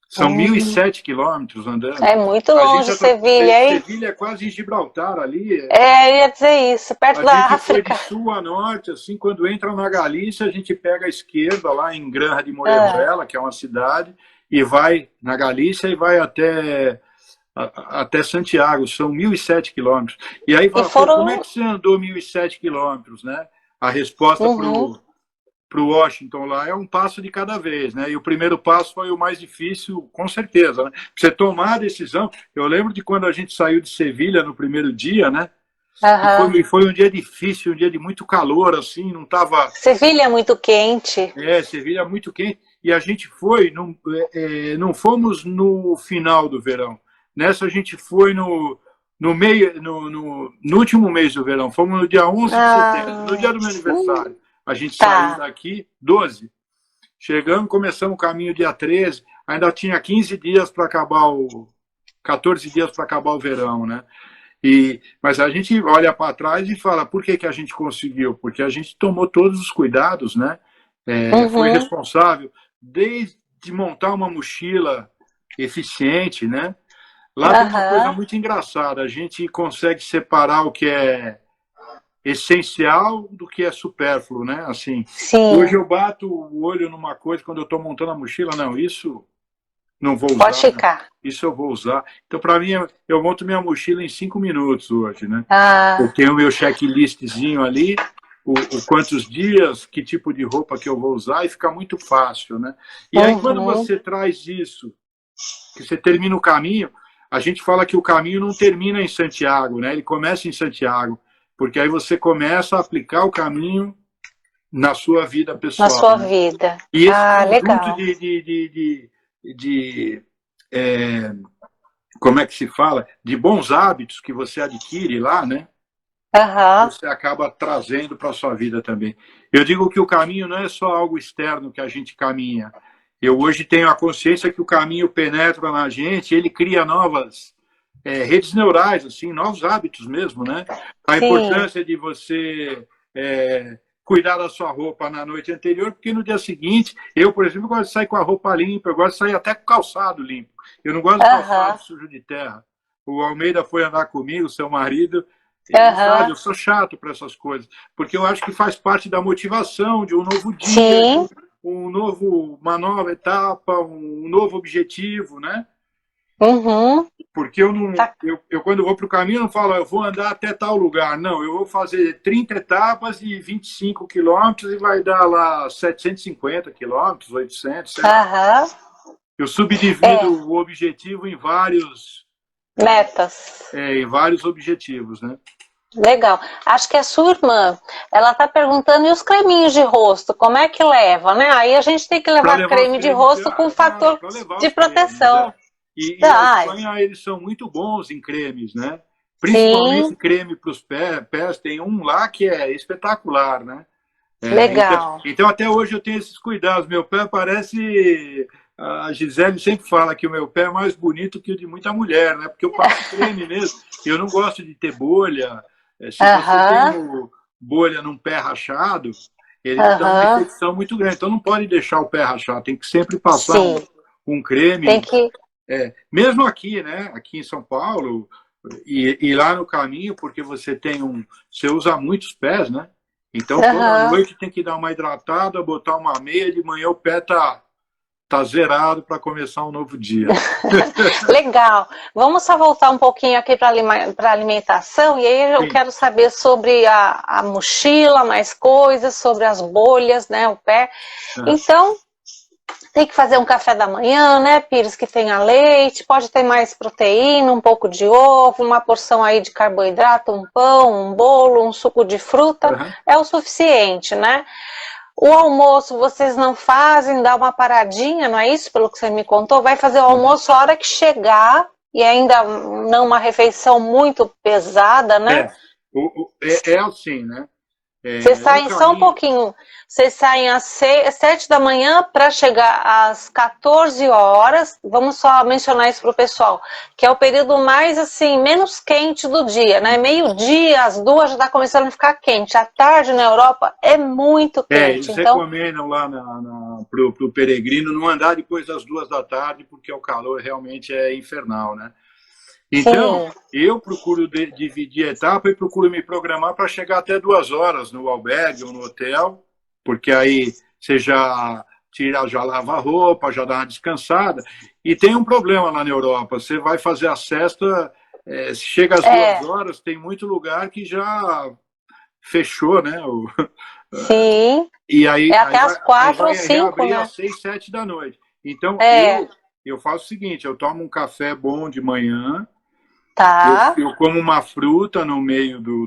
Speaker 2: são mil e
Speaker 1: Hum,
Speaker 2: sete quilômetros andando.
Speaker 1: é muito
Speaker 2: A gente
Speaker 1: longe Sevilha, hein?
Speaker 2: Sevilha é quase em Gibraltar ali.
Speaker 1: É, eu ia dizer isso, perto
Speaker 2: A
Speaker 1: da
Speaker 2: gente foi de
Speaker 1: África.
Speaker 2: sul a norte, assim, quando entra na Galícia, a gente pega a esquerda lá em Granja de
Speaker 1: Ah,
Speaker 2: Morreruela, que é uma cidade, e vai na Galícia e vai até Santiago, são 1.007 quilômetros. E aí
Speaker 1: e
Speaker 2: fala, pô, como é
Speaker 1: foram.
Speaker 2: que você andou 1.007 quilômetros, né? A resposta
Speaker 1: Uhum.
Speaker 2: para o Washington lá é um passo de cada vez, né? E o primeiro passo foi o mais difícil, com certeza, né? Pra você tomar a decisão. Eu lembro de quando a gente saiu de Sevilha no primeiro dia, né?
Speaker 1: Aham.
Speaker 2: E foi um dia difícil, um dia de muito calor, assim, não estava.
Speaker 1: Sevilha é muito quente.
Speaker 2: Sevilha muito quente. E a gente foi, não fomos no final do verão. Nessa a gente foi no meio, no último mês do verão. Fomos no dia 11 de setembro, no dia
Speaker 1: Ah,
Speaker 2: do meu aniversário. A gente saiu
Speaker 1: tá.
Speaker 2: daqui 12. Chegamos, começamos o caminho dia 13. Ainda tinha 15 dias para acabar 14 dias para acabar o verão, né? Mas a gente olha para trás e fala, por que a gente conseguiu? Porque a gente tomou todos os cuidados, né? Foi
Speaker 1: Uhum.
Speaker 2: responsável desde montar uma mochila eficiente, né? Lá tem uma coisa
Speaker 1: Aham.
Speaker 2: muito engraçada, a gente consegue separar o que é essencial do que é supérfluo, né? Assim, hoje
Speaker 1: Sim.
Speaker 2: eu bato o olho numa coisa quando eu estou montando a mochila, não, isso não vou
Speaker 1: Pode
Speaker 2: usar, não.
Speaker 1: ficar.
Speaker 2: Isso eu vou usar. Então, para mim, eu monto minha mochila em 5 minutos hoje, né? Eu
Speaker 1: Ah,
Speaker 2: tenho o meu checklistzinho ali, quantos dias, que tipo de roupa que eu vou usar, e fica muito fácil, né? E aí, quando
Speaker 1: uhum.
Speaker 2: você traz isso, que você termina o caminho, a gente fala que o caminho não termina em Santiago, né? Ele começa em Santiago, porque aí você começa a aplicar o caminho na sua vida
Speaker 1: Na
Speaker 2: pessoal,
Speaker 1: sua
Speaker 2: né?
Speaker 1: vida.
Speaker 2: E esse
Speaker 1: Ah,
Speaker 2: conjunto
Speaker 1: legal.
Speaker 2: de como é que se fala, de bons hábitos que você adquire lá, né?
Speaker 1: Aham.
Speaker 2: Você acaba trazendo para a sua vida também. Eu digo que o caminho não é só algo externo que a gente caminha. Eu hoje tenho a consciência que o caminho penetra na gente, ele cria novas redes neurais, assim, novos hábitos mesmo, né? A
Speaker 1: Sim.
Speaker 2: importância de você cuidar da sua roupa na noite anterior, porque no dia seguinte, eu, por exemplo, gosto de sair com a roupa limpa, eu gosto de sair até com o calçado limpo. Eu não gosto de calçado
Speaker 1: Aham.
Speaker 2: sujo de terra. O Almeida foi andar comigo, seu marido, ele sabe,
Speaker 1: Aham.
Speaker 2: eu sou chato para essas coisas, porque eu acho que faz parte da motivação de um novo dia,
Speaker 1: Sim.
Speaker 2: uma nova etapa, um novo objetivo, né?
Speaker 1: Uhum.
Speaker 2: Porque eu não,
Speaker 1: Tá.
Speaker 2: eu quando vou para o caminho, eu não falo, eu vou andar até tal lugar. Não, eu vou fazer 30 etapas de 25 quilômetros e vai dar lá 750 quilômetros, 800, sei lá.
Speaker 1: Aham.
Speaker 2: Eu subdivido
Speaker 1: É,
Speaker 2: o objetivo
Speaker 1: metas.
Speaker 2: em vários objetivos, né?
Speaker 1: Legal. Acho que a sua irmã, ela tá perguntando, e os creminhos de rosto, como é que leva, né? Aí a gente tem que
Speaker 2: Para
Speaker 1: levar
Speaker 2: levar os
Speaker 1: creme de
Speaker 2: cremes,
Speaker 1: rosto com
Speaker 2: dá
Speaker 1: fator
Speaker 2: para levar
Speaker 1: de
Speaker 2: os cremes,
Speaker 1: proteção.
Speaker 2: é. E a
Speaker 1: Tá,
Speaker 2: Espanha, eles são muito bons em cremes, né? Principalmente
Speaker 1: sim,
Speaker 2: creme para os pés, tem um lá que é espetacular, né?
Speaker 1: legal.
Speaker 2: Então, até hoje eu tenho esses cuidados. Meu pé parece. A Gisele sempre fala que o meu pé é mais bonito que o de muita mulher, né? Porque eu passo creme mesmo. Eu não gosto de ter bolha. Se você tem
Speaker 1: Aham,
Speaker 2: bolha num pé rachado, ele dá uma
Speaker 1: aham,
Speaker 2: infecção muito grande. Então, não pode deixar o pé rachado. Tem que sempre passar
Speaker 1: sim.
Speaker 2: um creme.
Speaker 1: Tem que.
Speaker 2: Mesmo aqui, né? Aqui em São Paulo, e lá no caminho, porque você usa muitos pés, né? Então toda
Speaker 1: Aham.
Speaker 2: noite tem que dar uma hidratada, botar uma meia, de manhã o pé tá zerado para começar um novo dia.
Speaker 1: Legal. Vamos só voltar um pouquinho aqui para a alimentação, e aí eu
Speaker 2: Sim.
Speaker 1: quero saber sobre a mochila, mais coisas, sobre as bolhas, né? O pé.
Speaker 2: Uhum.
Speaker 1: Então, tem que fazer um café da manhã, né, Pires, que tenha leite, pode ter mais proteína, um pouco de ovo, uma porção aí de carboidrato, um pão, um bolo, um suco de fruta,
Speaker 2: Uhum.
Speaker 1: é o suficiente, né? O almoço vocês não fazem, dá uma paradinha, não é isso? Pelo que você me contou, vai fazer o
Speaker 2: Uhum.
Speaker 1: almoço a hora que chegar, e ainda não uma refeição muito pesada, né?
Speaker 2: É assim, né?
Speaker 1: Vocês
Speaker 2: No
Speaker 1: saem só um
Speaker 2: caminho,
Speaker 1: pouquinho, vocês saem às 7 da manhã para chegar às 14 horas. Vamos só mencionar isso para o pessoal, que é o período mais assim, menos quente do dia, né? Meio-dia, às 2 já está começando a ficar quente. À tarde na Europa é muito quente.
Speaker 2: eles
Speaker 1: Então,
Speaker 2: recomendam lá pro peregrino não andar depois das 2 da tarde, porque o calor realmente é infernal, né? Então,
Speaker 1: sim,
Speaker 2: eu procuro dividir a etapa e procuro me programar para chegar até 2 horas no albergue ou no hotel, porque aí você já lava a roupa, já dá uma descansada. E tem um problema lá na Europa: você vai fazer a cesta, chega às duas
Speaker 1: é,
Speaker 2: horas, tem muito lugar que já fechou, né?
Speaker 1: sim,
Speaker 2: E aí,
Speaker 1: é até às
Speaker 2: aí
Speaker 1: 4 ou
Speaker 2: vai
Speaker 1: 5,
Speaker 2: reabrir às
Speaker 1: né?
Speaker 2: 6, 7 da noite. Então,
Speaker 1: É,
Speaker 2: eu faço o seguinte: eu tomo um café bom de manhã,
Speaker 1: tá,
Speaker 2: eu como uma fruta no meio
Speaker 1: do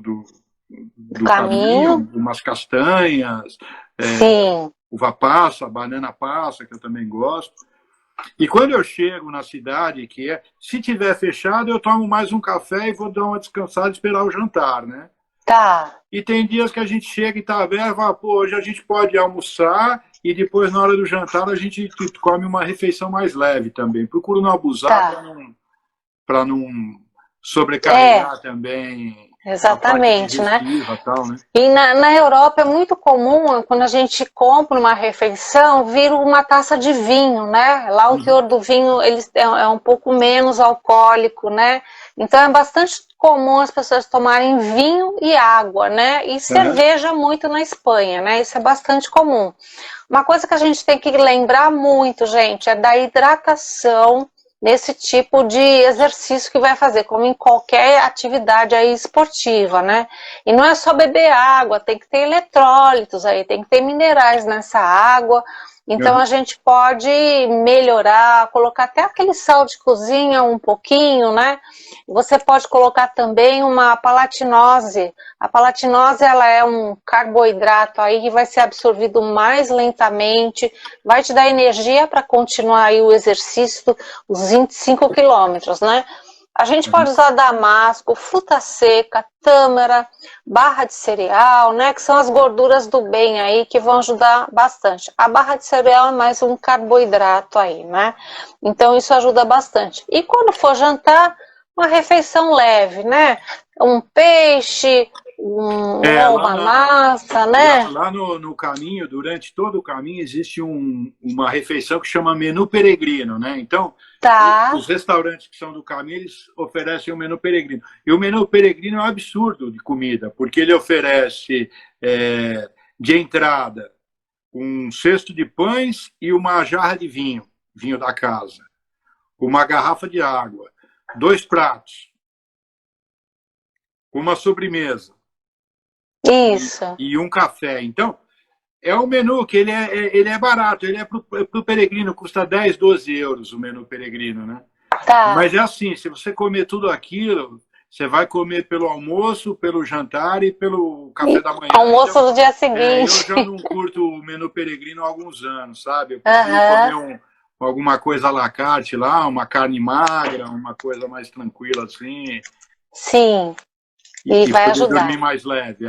Speaker 2: do
Speaker 1: caminho,
Speaker 2: caminho, umas castanhas,
Speaker 1: sim,
Speaker 2: uva passa, banana passa, que eu também gosto. E quando eu chego na cidade, se tiver fechado, eu tomo mais um café e vou dar uma descansada e esperar o jantar, né?
Speaker 1: tá,
Speaker 2: E tem dias que a gente chega e está aberto e fala, pô, hoje a gente pode almoçar e depois, na hora do jantar, a gente come uma refeição mais leve também. Procuro não abusar
Speaker 1: tá,
Speaker 2: para não
Speaker 1: é,
Speaker 2: sobrecarregar também a parte
Speaker 1: exatamente, né?
Speaker 2: digestiva e tal, né?
Speaker 1: E na Europa é muito comum, quando a gente compra uma refeição, vir uma taça de vinho, né? Lá o
Speaker 2: Uhum.
Speaker 1: teor do vinho é um pouco menos alcoólico, né? Então é bastante comum as pessoas tomarem vinho e água, né? E
Speaker 2: Uhum.
Speaker 1: cerveja muito na Espanha, né? Isso é bastante comum. Uma coisa que a gente tem que lembrar muito, gente, é da hidratação nesse tipo de exercício que vai fazer, como em qualquer atividade aí esportiva, né? E não é só beber água, tem que ter eletrólitos aí, tem que ter minerais nessa água. Então
Speaker 2: Uhum.
Speaker 1: a gente pode melhorar, colocar até aquele sal de cozinha um pouquinho, né? Você pode colocar também uma palatinose. A palatinose ela é um carboidrato aí que vai ser absorvido mais lentamente, vai te dar energia para continuar aí o exercício, os 25 quilômetros, né? A gente pode usar damasco, fruta seca, tâmara, barra de cereal, né? Que são as gorduras do bem aí que vão ajudar bastante. A barra de cereal é mais um carboidrato aí, né? Então isso ajuda bastante. E quando for jantar, uma refeição leve, né? Um peixe,
Speaker 2: É,
Speaker 1: ou uma massa,
Speaker 2: lá,
Speaker 1: né?
Speaker 2: lá no caminho, durante todo o caminho, existe uma refeição que chama menu peregrino, né? Então,
Speaker 1: Tá,
Speaker 2: os restaurantes que são do caminho, eles oferecem o menu peregrino. E o menu peregrino é um absurdo de comida, porque ele oferece de entrada um cesto de pães e uma jarra de vinho, vinho da casa. uma garrafa de água, 2 pratos, uma sobremesa
Speaker 1: Isso.
Speaker 2: e um café. Então, é um menu que ele é barato, ele é para o peregrino, custa 10, 12 euros o menu peregrino, né?
Speaker 1: Tá.
Speaker 2: Mas é assim, se você comer tudo aquilo, você vai comer pelo almoço, pelo jantar e pelo café da manhã.
Speaker 1: Almoço
Speaker 2: Então,
Speaker 1: do dia
Speaker 2: eu
Speaker 1: seguinte.
Speaker 2: já não curto o menu peregrino há alguns anos, sabe? Eu prefiro comer alguma coisa à la carte lá, uma carne magra, uma coisa mais tranquila assim.
Speaker 1: Sim. E vai
Speaker 2: poder
Speaker 1: ajudar.
Speaker 2: dormir mais leve,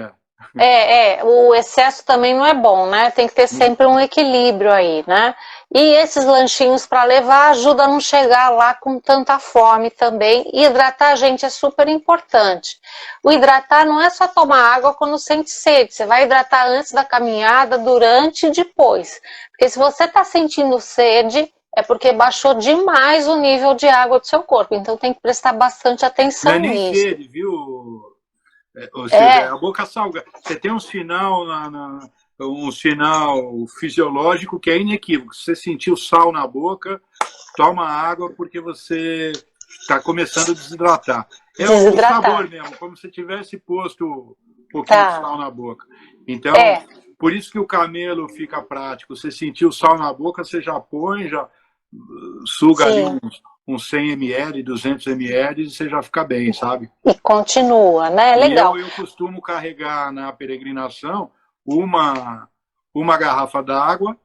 Speaker 1: o excesso também não é bom, né? Tem que ter sempre um equilíbrio aí, né? E esses lanchinhos para levar ajuda a não chegar lá com tanta fome também. E hidratar a gente é super importante. O hidratar não é só tomar água quando sente sede. Você vai hidratar antes da caminhada, durante e depois. Porque se você está sentindo sede, é porque baixou demais o nível de água do seu corpo. Então tem que prestar bastante atenção
Speaker 2: não é nem
Speaker 1: nisso.
Speaker 2: sede, viu, Silvia? A boca salga. Você tem um sinal um sinal fisiológico que é inequívoco. Se você sentiu sal na boca, toma água porque você está começando a desidratar. É o sabor mesmo, como se tivesse posto um pouquinho de sal na boca. Então, por isso que o camelo fica prático. Você sentiu sal na boca, você já põe, já suga ali uns 100 ml, 200 ml e você já fica bem, sabe?
Speaker 1: E continua, né? Legal.
Speaker 2: E eu costumo carregar na peregrinação uma garrafa d'água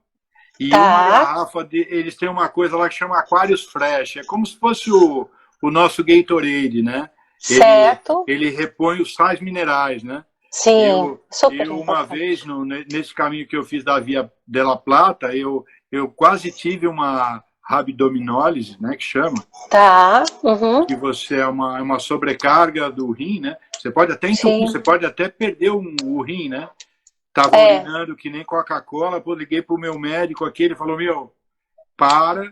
Speaker 2: e uma garrafa de... Eles têm uma coisa lá que chama Aquarius Fresh. É como se fosse o nosso Gatorade, né?
Speaker 1: Certo.
Speaker 2: Ele repõe os sais minerais, né?
Speaker 1: Sim,
Speaker 2: eu uma vez, nesse caminho que eu fiz da Via de la Plata, eu quase tive uma rabdominólise, né, que chama.
Speaker 1: Tá.
Speaker 2: Que você é uma sobrecarga do rim, né? Você pode até entupir, você pode até perder o rim, né? Tava urinando que nem Coca-Cola, liguei pro meu médico aqui, ele falou, para.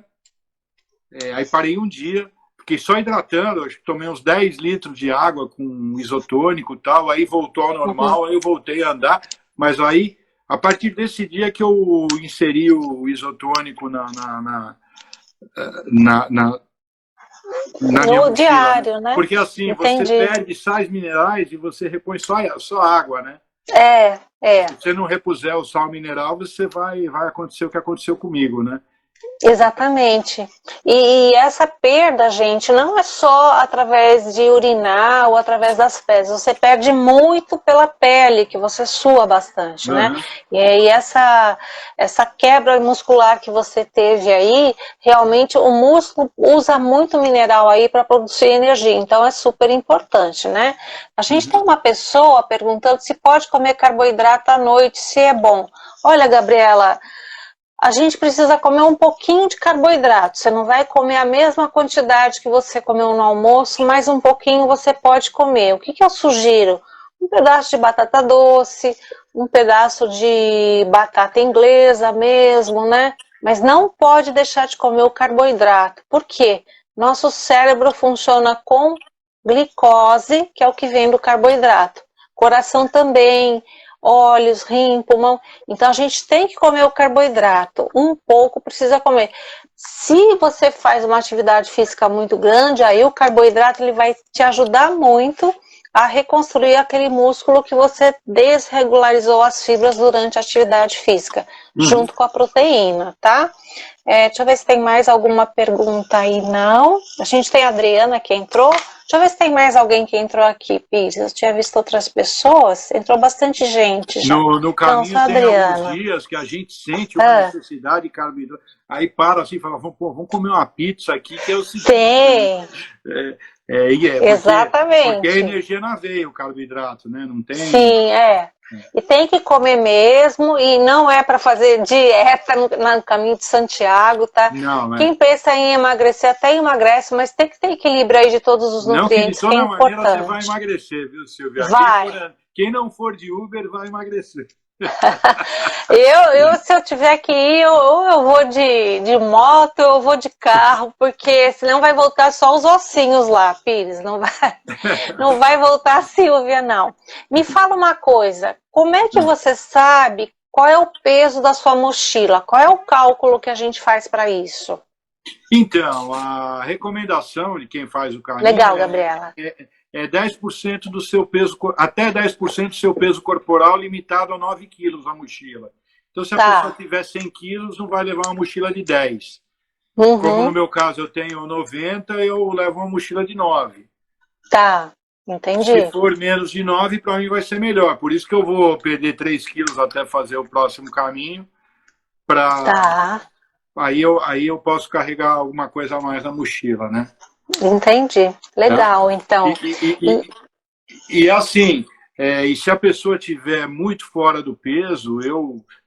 Speaker 2: Aí parei um dia, fiquei só hidratando, acho que tomei uns 10 litros de água com isotônico e tal, aí voltou ao normal, aí eu voltei a andar, mas aí, a partir desse dia que eu inseri o isotônico na minha mochila,
Speaker 1: diário, né?
Speaker 2: Porque assim,
Speaker 1: Entendi.
Speaker 2: você perde sais minerais e você repõe só água, né? Se você não repuser o sal mineral, você vai acontecer o que aconteceu comigo, né?
Speaker 1: Exatamente. E essa perda, gente, não é só através de urinar ou através das fezes. Você perde muito pela pele, que você sua bastante, né? E aí essa quebra muscular que você teve aí, realmente o músculo usa muito mineral aí para produzir energia. Então é super importante, né? A gente tem uma pessoa perguntando se pode comer carboidrato à noite, se é bom. Olha, Gabriela, a gente precisa comer um pouquinho de carboidrato. Você não vai comer a mesma quantidade que você comeu no almoço, mas um pouquinho você pode comer. O que eu sugiro? Um pedaço de batata doce, um pedaço de batata inglesa mesmo, né? Mas não pode deixar de comer o carboidrato. Por quê? Nosso cérebro funciona com glicose, que é o que vem do carboidrato. Coração também, olhos, rim, pulmão. Então a gente tem que comer o carboidrato. Um pouco precisa comer. Se você faz uma atividade física muito grande, aí o carboidrato ele vai te ajudar muito a reconstruir aquele músculo que você desregularizou as fibras durante a atividade física, junto com a proteína, tá? Deixa eu ver se tem mais alguma pergunta aí. Não. A gente tem a Adriana que entrou. Deixa eu ver se tem mais alguém que entrou aqui, Pires. Eu tinha visto outras pessoas. Entrou bastante gente já.
Speaker 2: No caminho tem alguns dias que a gente sente uma necessidade de carboidrato. Aí para assim e fala, vamos comer uma pizza aqui, que é o seguinte.
Speaker 1: Tem. Exatamente.
Speaker 2: Porque é energia na veia o carboidrato, né? Não tem...
Speaker 1: Sim, E tem que comer mesmo, e não é para fazer dieta no caminho de Santiago, tá?
Speaker 2: Não,
Speaker 1: Quem pensa em emagrecer até emagrece, mas tem que ter equilíbrio aí de todos os nutrientes, que é importante.
Speaker 2: De toda maneira você vai emagrecer, viu, Silvia?
Speaker 1: Vai.
Speaker 2: Quem não for de Uber vai emagrecer.
Speaker 1: Se eu tiver que ir, ou eu vou de moto, ou eu vou de carro, porque senão vai voltar só os ossinhos lá, Pires, não vai voltar a Silvia, não. Me fala uma coisa, como é que você sabe qual é o peso da sua mochila? Qual é o cálculo que a gente faz para isso?
Speaker 2: Então, a recomendação de quem faz o caminho
Speaker 1: Legal, Gabriela.
Speaker 2: é 10% do seu peso, até 10% do seu peso corporal, limitado a 9 quilos a mochila. Então, se a pessoa tiver 100 quilos, não vai levar uma mochila de 10. Como no meu caso eu tenho 90, eu levo uma mochila de 9.
Speaker 1: Tá, entendi.
Speaker 2: Se for menos de 9, para mim vai ser melhor. Por isso que eu vou perder 3 quilos até fazer o próximo caminho.
Speaker 1: Tá.
Speaker 2: Aí eu posso carregar alguma coisa a mais na mochila, né?
Speaker 1: Entendi. Legal, então.
Speaker 2: E assim, e se a pessoa tiver muito fora do peso,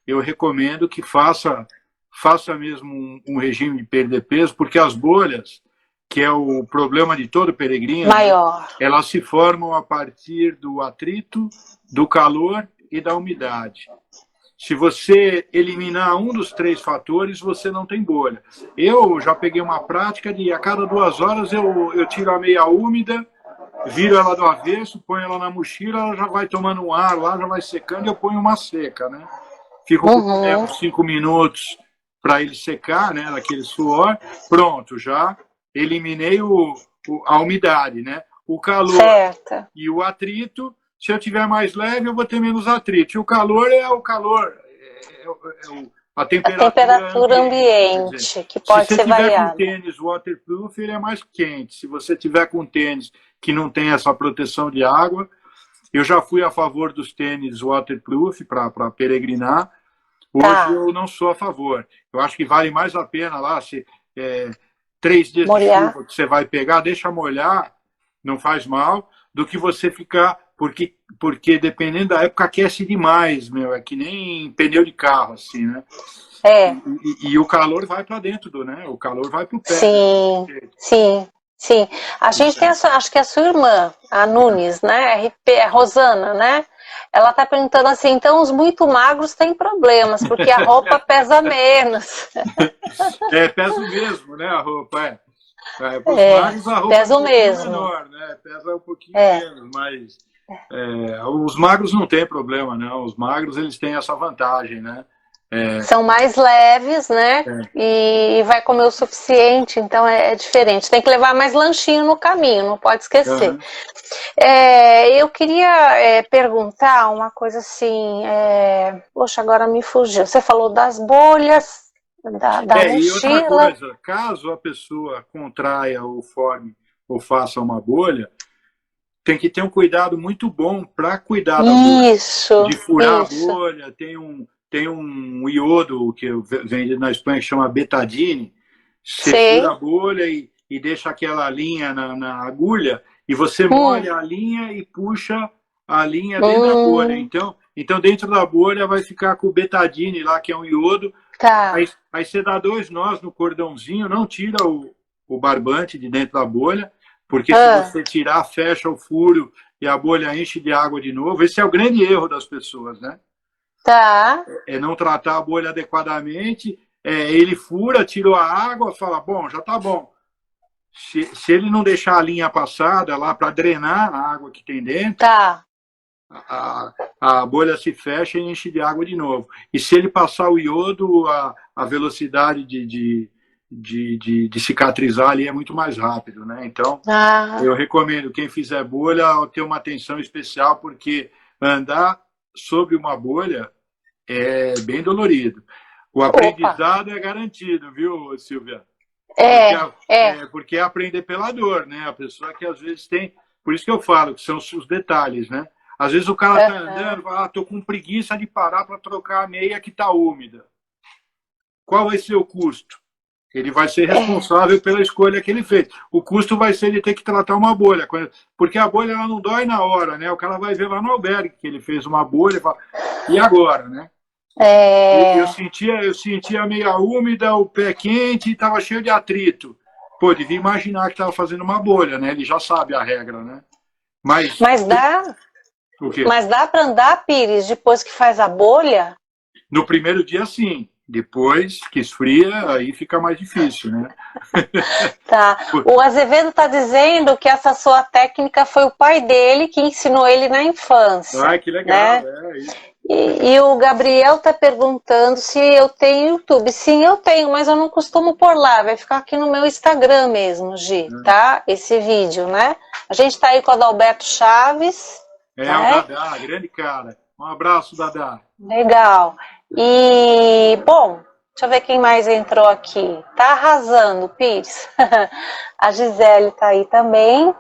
Speaker 2: eu recomendo que faça mesmo um regime de perder peso, porque as bolhas, que é o problema de todo peregrino,
Speaker 1: maior,
Speaker 2: elas se formam a partir do atrito, do calor e da umidade. Se você eliminar um dos 3 fatores, você não tem bolha. Eu já peguei uma prática de a cada 2 horas eu tiro a meia úmida, viro ela do avesso, ponho ela na mochila, ela já vai tomando um ar lá, já vai secando e eu ponho uma seca, né? Fico com 5 minutos para ele secar, né? Daquele suor. Pronto, já eliminei a umidade, né? O calor e o atrito. Se eu tiver mais leve, eu vou ter menos atrito. E o calor é o calor, a temperatura
Speaker 1: ambiente dizer, que pode ser variada.
Speaker 2: Se você tiver com tênis waterproof, ele é mais quente. Se você tiver com tênis que não tem essa proteção de água, eu já fui a favor dos tênis waterproof para peregrinar. Hoje eu não sou a favor. Eu acho que vale mais a pena lá, se 3 dias de chuva que você vai pegar, deixa molhar, não faz mal, do que você ficar... Porque dependendo da época aquece demais, meu, é que nem pneu de carro, assim, né? E o calor vai para dentro né? O calor vai para o pé.
Speaker 1: Sim, né? sim. A gente tem, acho que a sua irmã, a Nunes, né? A Rosana, né? Ela tá perguntando assim, então os muito magros têm problemas, porque a roupa pesa menos.
Speaker 2: Pesa mesmo, né? A roupa, Para os magros a roupa
Speaker 1: pesa
Speaker 2: é um pouquinho menor, né? Pesa um pouquinho menos, mas... os magros não tem problema, não. Os magros eles têm essa vantagem, né?
Speaker 1: São mais leves, né? E vai comer o suficiente, então é diferente. Tem que levar mais lanchinho no caminho, não pode esquecer. Eu queria perguntar uma coisa assim. Poxa, agora me fugiu. Você falou das bolhas, da mochila.
Speaker 2: E outra coisa, caso a pessoa contraia ou forme ou faça uma bolha, tem que ter um cuidado muito bom para cuidar da bolha. De furar a bolha, tem um iodo que vende na Espanha que chama betadine. Você fura a bolha e deixa aquela linha na agulha e você molha a linha e puxa a linha dentro da bolha. Então, dentro da bolha vai ficar com o betadine lá, que é um iodo. Aí você dá 2 nós no cordãozinho, não tira o barbante de dentro da bolha, porque se você tirar, fecha o furo e a bolha enche de água de novo. Esse é o grande erro das pessoas, né? É não tratar a bolha adequadamente. Ele fura, tirou a água, fala, bom, já tá bom. Se ele não deixar a linha passada lá para drenar a água que tem dentro, a bolha se fecha e enche de água de novo. E se ele passar o iodo, a velocidade de cicatrizar ali é muito mais rápido, né? Então, eu recomendo quem fizer bolha ter uma atenção especial, porque andar sobre uma bolha é bem dolorido. O aprendizado é garantido, viu, Silvia? Porque é aprender pela dor, né? A pessoa que às vezes tem... Por isso que eu falo que são os detalhes, né? Às vezes o cara tá andando e fala, tô com preguiça de parar para trocar a meia que tá úmida. Qual vai ser o custo? Ele vai ser responsável pela escolha que ele fez. O custo vai ser ele ter que tratar uma bolha. Porque a bolha ela não dói na hora, né? O cara vai ver lá no albergue que ele fez uma bolha e fala, e agora, né? Eu sentia a meia úmida, o pé quente e estava cheio de atrito. Pô, devia imaginar que estava fazendo uma bolha, né? Ele já sabe a regra, né? Mas
Speaker 1: dá...
Speaker 2: O quê?
Speaker 1: Mas dá para andar, Pires, depois que faz a bolha?
Speaker 2: No primeiro dia, sim. Depois que esfria, aí fica mais difícil, né?
Speaker 1: O Azevedo está dizendo que essa sua técnica foi o pai dele que ensinou ele na infância.
Speaker 2: Que legal,
Speaker 1: né?
Speaker 2: Isso.
Speaker 1: E o Gabriel está perguntando se eu tenho YouTube. Sim, eu tenho, mas eu não costumo pôr lá. Vai ficar aqui no meu Instagram mesmo, Gi, tá? Esse vídeo, né? A gente está aí com o Adalberto Chaves.
Speaker 2: É o
Speaker 1: Né?
Speaker 2: Dadá, grande cara. Um abraço, Dadá.
Speaker 1: Legal. E, bom, deixa eu ver quem mais entrou aqui. Tá arrasando, Pires. A Gisele tá aí também.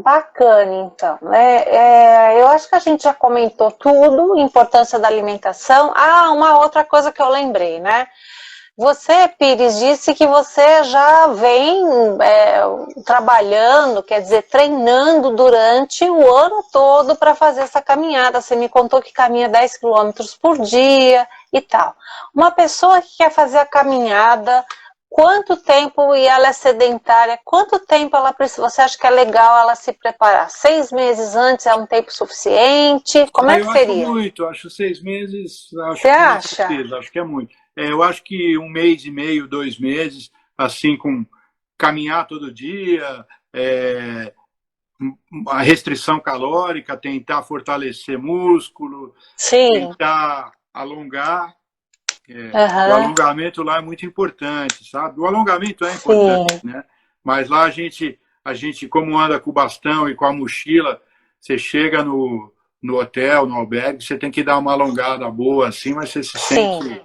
Speaker 1: Bacana, então. Eu acho que a gente já comentou tudo, importância da alimentação. Ah, uma outra coisa que eu lembrei, né? Você, Pires, disse que você já vem trabalhando, quer dizer, treinando durante o ano todo para fazer essa caminhada. Você me contou que caminha 10 quilômetros por dia e tal. Uma pessoa que quer fazer a caminhada, quanto tempo, e ela é sedentária, quanto tempo ela precisa? Você acha que é legal ela se preparar? 6 meses antes é um tempo suficiente? Como é que
Speaker 2: Eu acho
Speaker 1: seria?
Speaker 2: muito, acho 6 meses,
Speaker 1: Você
Speaker 2: acho que não
Speaker 1: acha?
Speaker 2: precisa, acho que é muito. Eu acho que 1 mês e meio, 2 meses, assim, com caminhar todo dia, a restrição calórica, tentar fortalecer músculo,
Speaker 1: Sim.
Speaker 2: tentar alongar. O
Speaker 1: Aham.
Speaker 2: alongamento lá é muito importante, sabe? O alongamento é importante,
Speaker 1: Sim.
Speaker 2: né? Mas lá a gente como anda com o bastão e com a mochila, você chega no hotel, no albergue, você tem que dar uma alongada boa assim, mas você se
Speaker 1: Sim.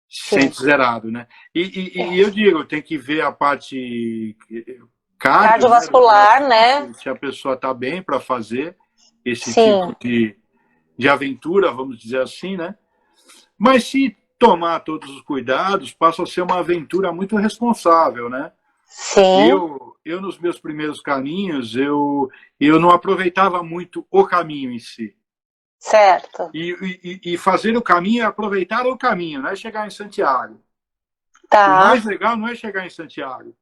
Speaker 1: Sim.
Speaker 2: sente zerado, né? E
Speaker 1: É.
Speaker 2: eu digo, tem que ver a parte cardio, né? Do
Speaker 1: Cardiovascular,
Speaker 2: coração,
Speaker 1: né?
Speaker 2: se a pessoa está bem para fazer esse tipo
Speaker 1: Sim.
Speaker 2: de aventura, vamos dizer assim, né? Mas se tomar todos os cuidados, passa a ser uma aventura muito responsável, né?
Speaker 1: Sim.
Speaker 2: Eu nos meus primeiros caminhos, eu não aproveitava muito o caminho em si.
Speaker 1: Certo.
Speaker 2: E fazer o caminho é aproveitar o caminho, não é chegar em Santiago. O mais
Speaker 1: Tá.
Speaker 2: legal não é chegar em Santiago,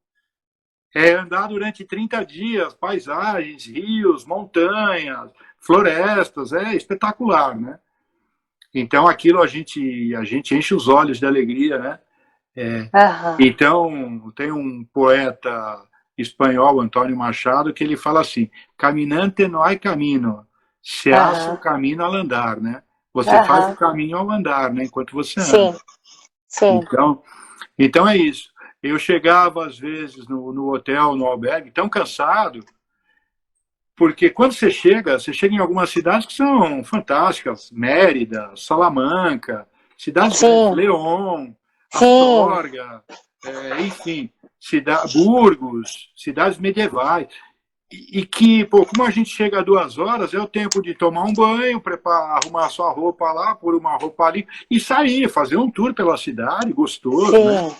Speaker 2: é andar durante 30 dias, paisagens, rios, montanhas, florestas, é espetacular, né? Então aquilo a gente enche os olhos de alegria, né?
Speaker 1: Aham.
Speaker 2: Então, tem um poeta espanhol, Antônio Machado, que ele fala assim: caminante no hay camino, se hace o
Speaker 1: Aham.
Speaker 2: caminho al andar, né? Você faz o
Speaker 1: Aham.
Speaker 2: caminho ao andar, né? Enquanto você anda.
Speaker 1: Sim. Sim.
Speaker 2: Então é isso. Eu chegava às vezes no hotel, no albergue, tão cansado, porque quando você chega em algumas cidades que são fantásticas, Mérida, Salamanca, cidades grandes,
Speaker 1: Sim.
Speaker 2: León,
Speaker 1: Sim.
Speaker 2: Astorga, enfim, Burgos, cidades medievais. E que, pô, como a gente chega a 2 horas, é o tempo de tomar um banho, preparar, arrumar sua roupa lá, pôr uma roupa ali e sair, fazer um tour pela cidade, gostoso, né?
Speaker 1: Sim.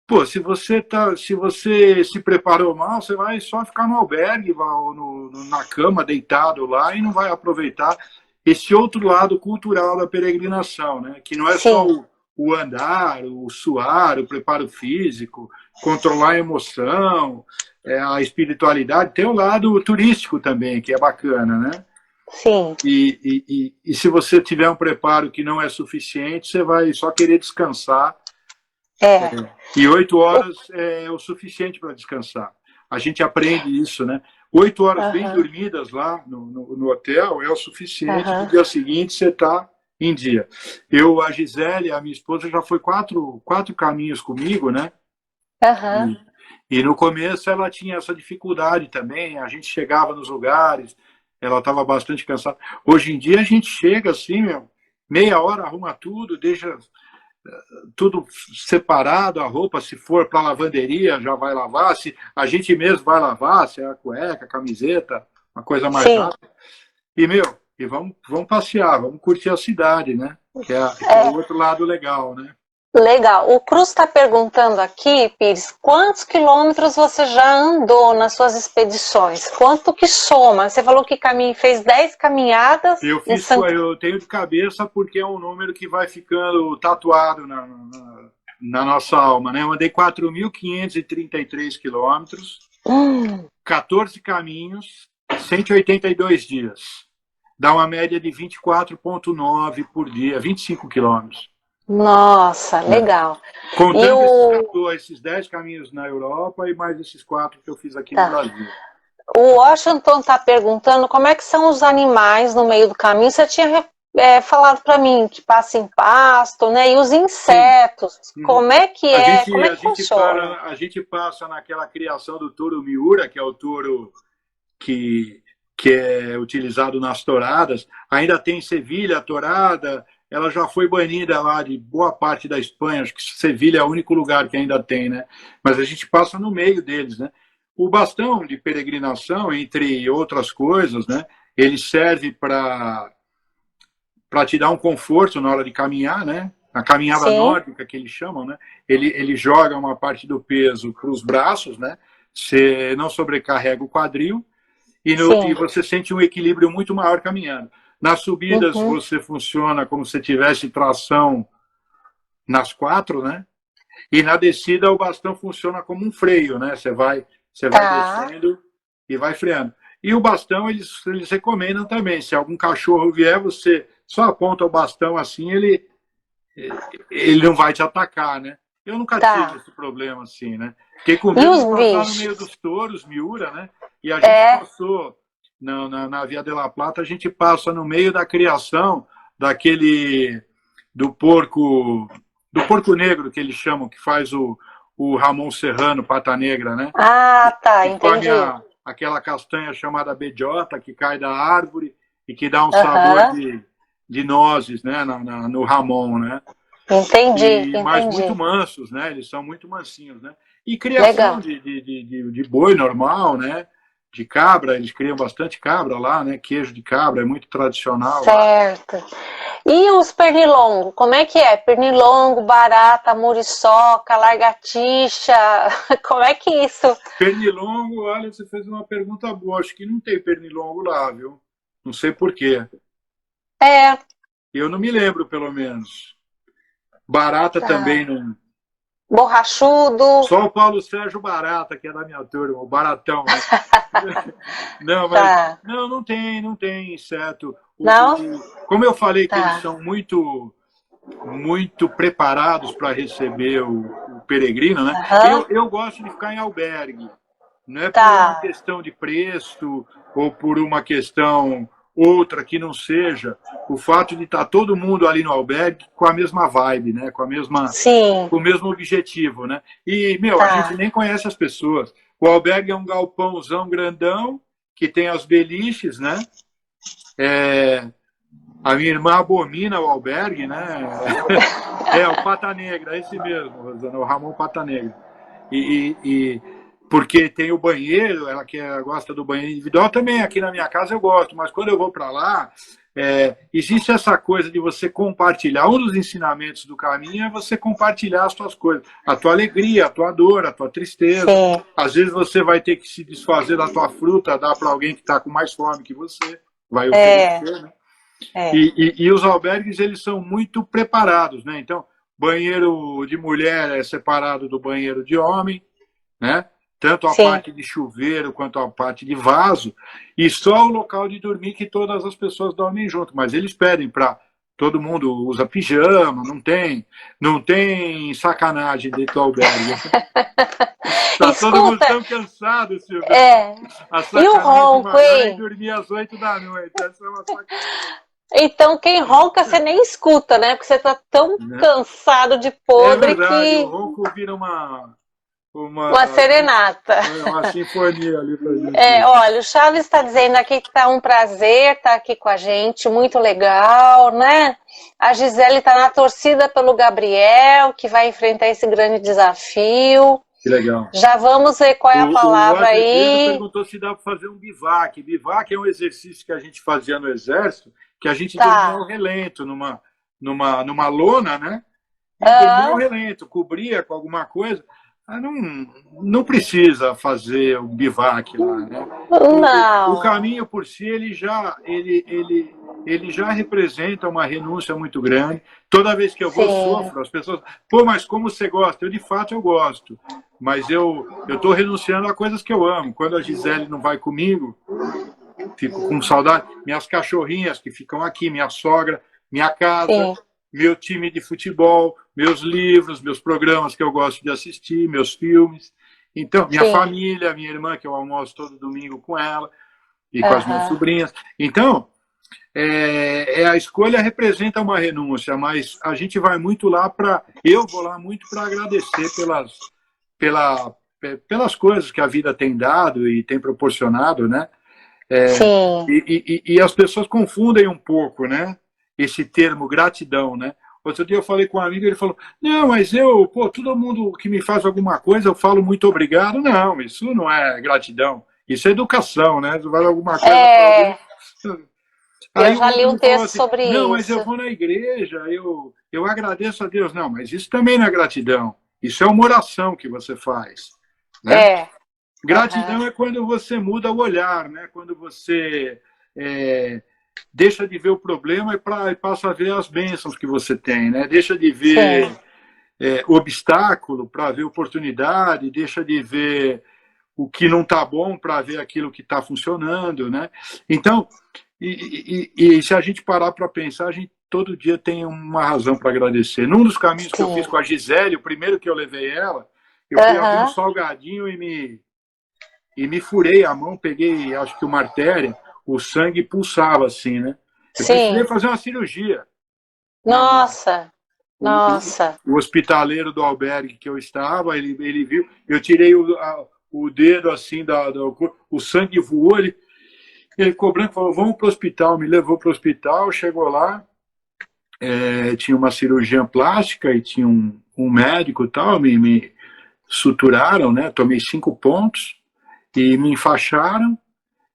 Speaker 2: Pô, se você se preparou mal, você vai só ficar no albergue, ou na cama, deitado lá, e não vai aproveitar esse outro lado cultural da peregrinação, né? Que não é só
Speaker 1: Sim.
Speaker 2: o andar, o suar, o preparo físico, controlar a emoção, a espiritualidade, tem o lado turístico também, que é bacana, né?
Speaker 1: Sim.
Speaker 2: E se você tiver um preparo que não é suficiente, você vai só querer descansar
Speaker 1: É.
Speaker 2: e oito
Speaker 1: O-
Speaker 2: horas é o suficiente para descansar. A gente aprende isso, né? 8 horas bem
Speaker 1: Aham.
Speaker 2: dormidas lá no hotel é o suficiente. No
Speaker 1: Aham.
Speaker 2: dia seguinte você está em dia. A Gisele, a minha esposa, já foi quatro caminhos comigo, né?
Speaker 1: Aham.
Speaker 2: E no começo ela tinha essa dificuldade também. A gente chegava nos lugares, ela estava bastante cansada. Hoje em dia a gente chega assim, meu, meia hora arruma tudo, deixa tudo separado, a roupa, se for para lavanderia, já vai lavar, se a gente mesmo vai lavar, se é a cueca, a camiseta, uma coisa mais
Speaker 1: Sim.
Speaker 2: rápida. E, e vamos passear, vamos curtir a cidade, né? Que é o
Speaker 1: É.
Speaker 2: outro lado legal, né?
Speaker 1: Legal. O Cruz está perguntando aqui, Pires, quantos quilômetros você já andou nas suas expedições? Quanto que soma? Você falou que fez 10 caminhadas em Santa...
Speaker 2: Eu tenho de cabeça porque é um número que vai ficando tatuado na nossa alma, né? Eu andei 4.533 quilômetros,
Speaker 1: Hum,
Speaker 2: 14 caminhos, 182 dias. Dá uma média de 24,9 por dia, 25 quilômetros.
Speaker 1: nossa, legal. E
Speaker 2: Contando
Speaker 1: o...
Speaker 2: esses 10 caminhos na Europa e mais esses 4 que eu fiz aqui no
Speaker 1: Tá.
Speaker 2: Brasil.
Speaker 1: O Washington está perguntando como é que são os animais no meio do caminho. Você tinha falado para mim que passa em pasto, né? E os insetos, como é que como é que funciona?
Speaker 2: A gente passa naquela criação do touro Miura, que é o touro que é utilizado nas touradas. Ainda tem Sevilha, a tourada, ela já foi banida lá de boa parte da Espanha, acho que Sevilha é o único lugar que ainda tem, né? Mas a gente passa no meio deles, né? O bastão de peregrinação, entre outras coisas, né? Ele serve para te dar um conforto na hora de caminhar, né? A caminhada nórdica, que eles chamam, né? Ele joga uma parte do peso para os braços, né? Você não sobrecarrega o quadril e você sente um equilíbrio muito maior caminhando. Nas subidas, você funciona como se tivesse tração nas 4, né? E na descida, o bastão funciona como um freio, né? Você vai descendo e vai freando. E o bastão, eles recomendam também. Se algum cachorro vier, você só aponta o bastão assim, ele não vai te atacar, né? Eu nunca tive esse problema assim, né? Porque comigo passar no meio dos touros, Miura, né? E a gente passou na Via de la Plata, a gente passa no meio da criação do porco negro, que eles chamam, que faz o Ramon Serrano, Pata Negra, né?
Speaker 1: Ah, tá, entendi.
Speaker 2: Aquela castanha chamada bejota, que cai da árvore e que dá um sabor de nozes, né? No Ramon, né?
Speaker 1: Entendi.
Speaker 2: Mas muito mansos, né? Eles são muito mansinhos, né? E criação de boi normal, né? De cabra, eles criam bastante cabra lá, né? Queijo de cabra é muito tradicional.
Speaker 1: Certo. Lá. E os pernilongos, como é que é? Pernilongo, barata, muriçoca, lagartixa, como é que é isso?
Speaker 2: Pernilongo, olha, você fez uma pergunta boa, acho que não tem pernilongo lá, viu? Não sei por quê. Eu não me lembro, pelo menos. Barata também não.
Speaker 1: Borrachudo.
Speaker 2: Só o Paulo Sérgio Barata, que é da minha turma, o Baratão. Né? Não, mas não tem inseto.
Speaker 1: Não?
Speaker 2: Como eu falei que eles são muito preparados para receber o peregrino, né? Eu gosto de ficar em albergue. Não é por uma questão de preço ou por uma questão outra que não seja o fato de estar todo mundo ali no albergue com a mesma vibe, né? Com o mesmo objetivo, né? E, a gente nem conhece as pessoas. O albergue é um galpãozão grandão que tem as beliches, né? A minha irmã abomina o albergue, né? O Pata Negra, esse mesmo, Rosana, o Ramon Pata Negra. Porque tem o banheiro, ela que gosta do banheiro individual, também aqui na minha casa eu gosto, mas quando eu vou para lá, existe essa coisa de você compartilhar. Um dos ensinamentos do caminho é você compartilhar as suas coisas, a tua alegria, a tua dor, a tua tristeza. Às vezes você vai ter que se desfazer da tua fruta, dar para alguém que está com mais fome que você, vai oferecer, né? E os albergues, eles são muito preparados, né? Então, banheiro de mulher é separado do banheiro de homem, né? Tanto a parte de chuveiro quanto a parte de vaso, e só o local de dormir que todas as pessoas dormem junto, mas eles pedem para todo mundo usa pijama, não tem sacanagem dentro do albergue. Tá todo mundo tão cansado, Silvia.
Speaker 1: E o ronco, hein?
Speaker 2: Dormir às 8 da noite, essa é uma sacanagem.
Speaker 1: Então, quem ronca, você nem escuta, né? Porque você tá tão cansado de podre que...
Speaker 2: O ronco vira uma
Speaker 1: serenata.
Speaker 2: Uma sinfonia ali pra gente.
Speaker 1: Olha, o Chaves está dizendo aqui que tá um prazer estar aqui com a gente, muito legal, né? A Gisele está na torcida pelo Gabriel, que vai enfrentar esse grande desafio.
Speaker 2: Que legal.
Speaker 1: Já vamos ver qual é a palavra aí.
Speaker 2: O perguntou se dá para fazer um bivac. Bivac é um exercício que a gente fazia no Exército, que a gente dormia ao relento, numa lona, né? E dormia ao relento, cobria com alguma coisa. Não precisa fazer o bivac lá, né? O caminho por si, ele já representa uma renúncia muito grande. Toda vez que eu vou, sofro. As pessoas, mas como você gosta? De fato, eu gosto. Mas eu estou renunciando a coisas que eu amo. Quando a Gisele não vai comigo, fico com saudade. Minhas cachorrinhas que ficam aqui, minha sogra, minha casa, meu time de futebol, meus livros, meus programas que eu gosto de assistir, meus filmes. Então, minha
Speaker 1: sim.
Speaker 2: família, minha irmã, que eu almoço todo domingo com ela, e com as minhas
Speaker 1: Aham.
Speaker 2: sobrinhas. Então, a escolha representa uma renúncia, mas a gente vai muito lá para. Eu vou lá muito para agradecer pelas coisas que a vida tem dado e tem proporcionado, né?
Speaker 1: Sim.
Speaker 2: E as pessoas confundem um pouco, né? Esse termo gratidão, né? Outro dia eu falei com um amigo, ele falou: não, mas todo mundo que me faz alguma coisa, eu falo muito obrigado. Não, isso não é gratidão. Isso é educação, né? Tu faz alguma coisa para alguém.
Speaker 1: É, eu
Speaker 2: Aí o
Speaker 1: já li
Speaker 2: outro
Speaker 1: um
Speaker 2: me falou
Speaker 1: texto
Speaker 2: assim:
Speaker 1: sobre
Speaker 2: não, mas eu
Speaker 1: isso.
Speaker 2: vou na igreja, eu agradeço a Deus. Não, mas isso também não é gratidão. Isso é uma oração que você faz, né?
Speaker 1: É. Aham.
Speaker 2: Gratidão é quando você muda o olhar, né? Quando você é, deixa de ver o problema e passa a ver as bênçãos que você tem, né? Deixa de ver
Speaker 1: Sim.
Speaker 2: obstáculo para ver oportunidade, deixa de ver o que não está bom para ver aquilo que está funcionando, né? Então, e se a gente parar para pensar, a gente todo dia tem uma razão para agradecer. Num dos caminhos que eu fiz
Speaker 1: Sim.
Speaker 2: com a Gisele, o primeiro que eu levei ela, eu fui abrir um
Speaker 1: Aham.
Speaker 2: salgadinho e me furei a mão, peguei, acho que uma artéria, o sangue pulsava assim, né? Eu precisei
Speaker 1: Sim.
Speaker 2: fazer uma cirurgia na mão.
Speaker 1: Nossa.
Speaker 2: O,
Speaker 1: Nossa.
Speaker 2: o hospitaleiro do albergue que eu estava, ele viu, eu tirei o dedo assim, o sangue voou, ele ficou branco, falou, vamos para o hospital, me levou para o hospital, chegou lá, tinha uma cirurgia plástica e tinha um médico e tal, me suturaram, né? Tomei 5 pontos e me enfaixaram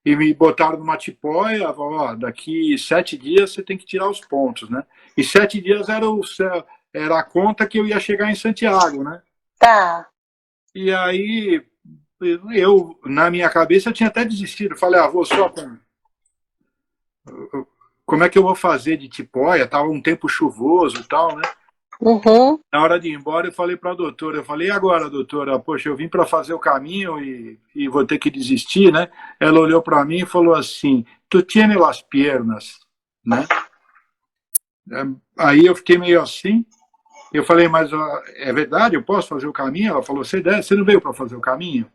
Speaker 2: e me botaram numa tipóia, ó, daqui 7 dias você tem que tirar os pontos, né? E 7 dias era a conta que eu ia chegar em Santiago, né?
Speaker 1: Tá.
Speaker 2: E aí na minha cabeça, eu tinha até desistido. Falei, vou só com. Como é que eu vou fazer de tipóia? Tava um tempo chuvoso e tal, né?
Speaker 1: Uhum.
Speaker 2: Na hora de ir embora, eu falei para a doutora, eu falei, e agora, doutora? Poxa, eu vim para fazer o caminho e vou ter que desistir, né? Ela olhou para mim e falou assim, tu tienes las piernas, né? Aí eu fiquei meio assim, eu falei, mas é verdade, eu posso fazer o caminho? Ela falou, você não veio para fazer o caminho?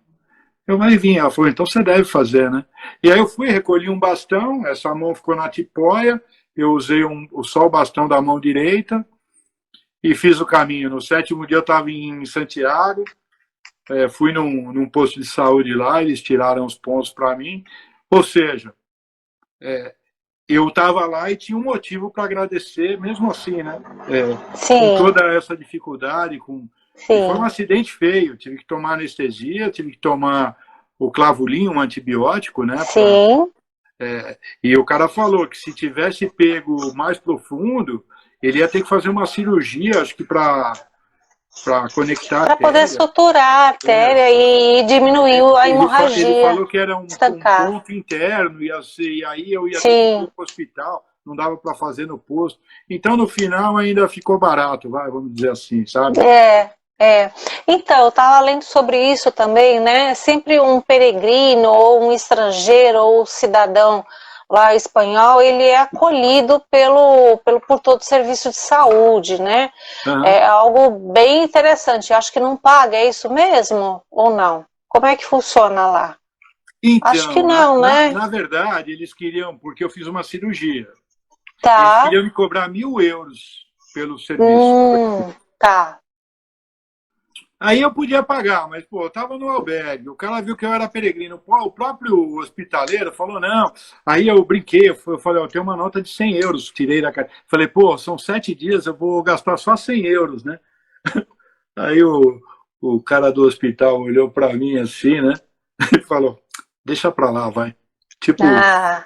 Speaker 2: Eu mais vim, ela falou, então você deve fazer, né? E aí eu fui, recolhi um bastão, essa mão ficou na tipóia, eu usei só o bastão da mão direita, e fiz o caminho. No 7º dia eu estava em Santiago, fui num posto de saúde lá, eles tiraram os pontos para mim. Ou seja, eu estava lá e tinha um motivo para agradecer, mesmo assim, né? Com
Speaker 1: Sim.
Speaker 2: toda essa dificuldade, e foi um
Speaker 1: Sim.
Speaker 2: acidente feio. Tive que tomar anestesia, tive que tomar o clavulin, um antibiótico, né?
Speaker 1: Sim.
Speaker 2: E o cara falou que se tivesse pego mais profundo, ele ia ter que fazer uma cirurgia, acho que para conectar a
Speaker 1: Para poder
Speaker 2: artéria.
Speaker 1: suturar a artéria e diminuir a
Speaker 2: Ele
Speaker 1: hemorragia
Speaker 2: falou que era um
Speaker 1: estancar.
Speaker 2: ponto interno, e aí eu ia ter que ir para
Speaker 1: Sim.
Speaker 2: o hospital, não dava para fazer no posto. Então, no final, ainda ficou barato, vamos dizer assim, sabe?
Speaker 1: É, é. Então, eu estava lendo sobre isso também, né? Sempre um peregrino ou um estrangeiro ou cidadão lá espanhol, ele é acolhido por todo o serviço de saúde, né?
Speaker 2: Uhum.
Speaker 1: É algo bem interessante. Eu acho que não paga, é isso mesmo? Ou não? Como é que funciona lá? Acho que
Speaker 2: Então,
Speaker 1: não, né?
Speaker 2: na verdade, eles queriam, porque eu fiz uma cirurgia, eles
Speaker 1: Tá.
Speaker 2: queriam me cobrar 1.000 euros pelo serviço.
Speaker 1: Tá.
Speaker 2: Aí eu podia pagar, mas, pô, eu tava no albergue, o cara viu que eu era peregrino. Pô, o próprio hospitaleiro falou, não. Aí eu brinquei, eu falei, eu tenho uma nota de 100 euros, tirei da cara. Falei, pô, são 7 dias, eu vou gastar só 100 euros, né? Aí o cara do hospital olhou pra mim assim, né? E falou, deixa pra lá, vai. Tipo,
Speaker 1: Ah,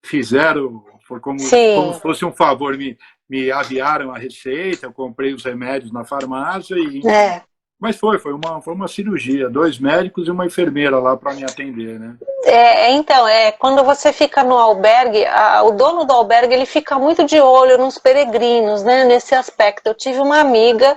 Speaker 2: fizeram, foi como se
Speaker 1: sim.
Speaker 2: fosse um favor, me aviaram a receita, eu comprei os remédios na farmácia e, enfim.
Speaker 1: É.
Speaker 2: Mas foi uma cirurgia, 2 médicos e uma enfermeira lá para me atender, né?
Speaker 1: Então, quando você fica no albergue, o dono do albergue ele fica muito de olho nos peregrinos, né? Nesse aspecto. Eu tive uma amiga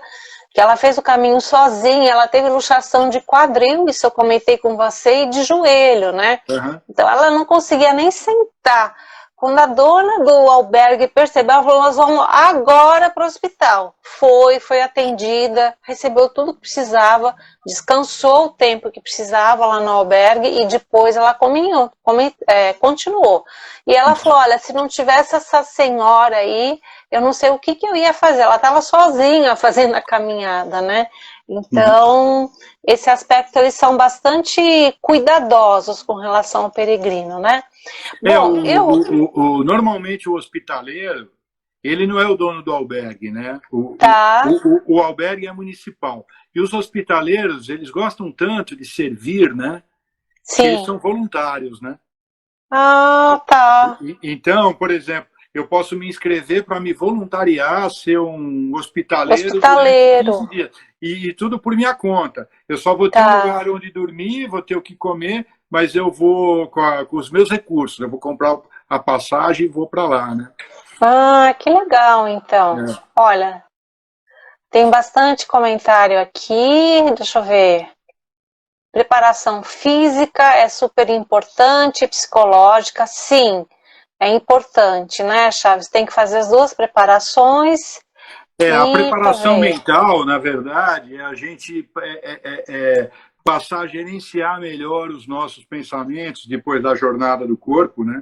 Speaker 1: que ela fez o caminho sozinha, ela teve luxação de quadril, isso eu comentei com você, e de joelho, né?
Speaker 2: Uhum.
Speaker 1: Então ela não conseguia nem sentar Quando a dona do albergue percebeu, ela falou, nós vamos agora para o hospital. Foi atendida, recebeu tudo que precisava, descansou o tempo que precisava lá no albergue e depois ela continuou. E ela falou, olha, se não tivesse essa senhora aí, eu não sei o que eu ia fazer. Ela estava sozinha fazendo a caminhada, né? Então, esse aspecto, eles são bastante cuidadosos com relação ao peregrino, né? Bom,
Speaker 2: normalmente o hospitaleiro, ele não é o dono do albergue, né?
Speaker 1: Tá.
Speaker 2: O albergue é municipal. E os hospitaleiros, eles gostam tanto de servir, né?
Speaker 1: Sim.
Speaker 2: Que eles são voluntários, né?
Speaker 1: Ah, tá.
Speaker 2: Então, por exemplo, eu posso me inscrever para me voluntariar, ser um hospitaleiro
Speaker 1: Hospitaleiro.
Speaker 2: 15 dias. E tudo por minha conta. Eu só vou ter um lugar onde dormir, vou ter o que comer, mas eu vou com os meus recursos. Eu vou comprar a passagem e vou para lá, né?
Speaker 1: Ah, que legal, então.
Speaker 2: É.
Speaker 1: Olha, tem bastante comentário aqui. Deixa eu ver. Preparação física é super importante, psicológica, sim. É importante, né, Chaves? Tem que fazer as duas preparações.
Speaker 2: A preparação mental, na verdade, é a gente passar a gerenciar melhor os nossos pensamentos depois da jornada do corpo, né?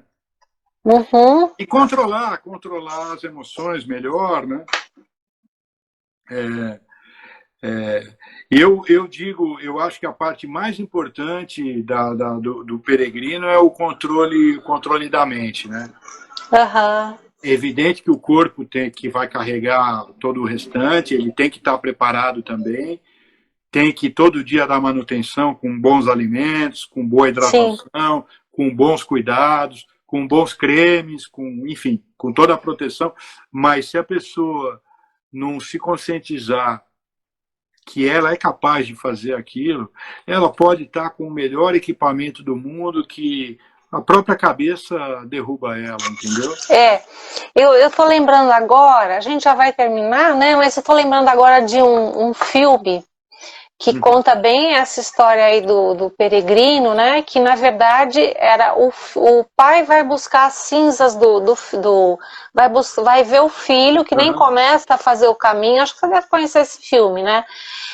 Speaker 1: Uhum.
Speaker 2: E controlar as emoções melhor, né? Eu acho que a parte mais importante do peregrino é o controle da mente, né?
Speaker 1: Uhum.
Speaker 2: É evidente que o corpo que vai carregar todo o restante, ele tem que estar preparado também, tem que todo dia dar manutenção com bons alimentos, com boa hidratação, sim, com bons cuidados, com bons cremes, enfim, com toda a proteção. Mas se a pessoa não se conscientizar que ela é capaz de fazer aquilo, ela pode estar com o melhor equipamento do mundo que a própria cabeça derruba ela, entendeu?
Speaker 1: Eu tô lembrando agora, a gente já vai terminar, né? Mas eu tô lembrando agora de um filme que conta bem essa história aí do peregrino, né? Que na verdade era o pai vai buscar as cinzas vai ver o filho que nem começa a fazer o caminho. Acho que você deve conhecer esse filme, né?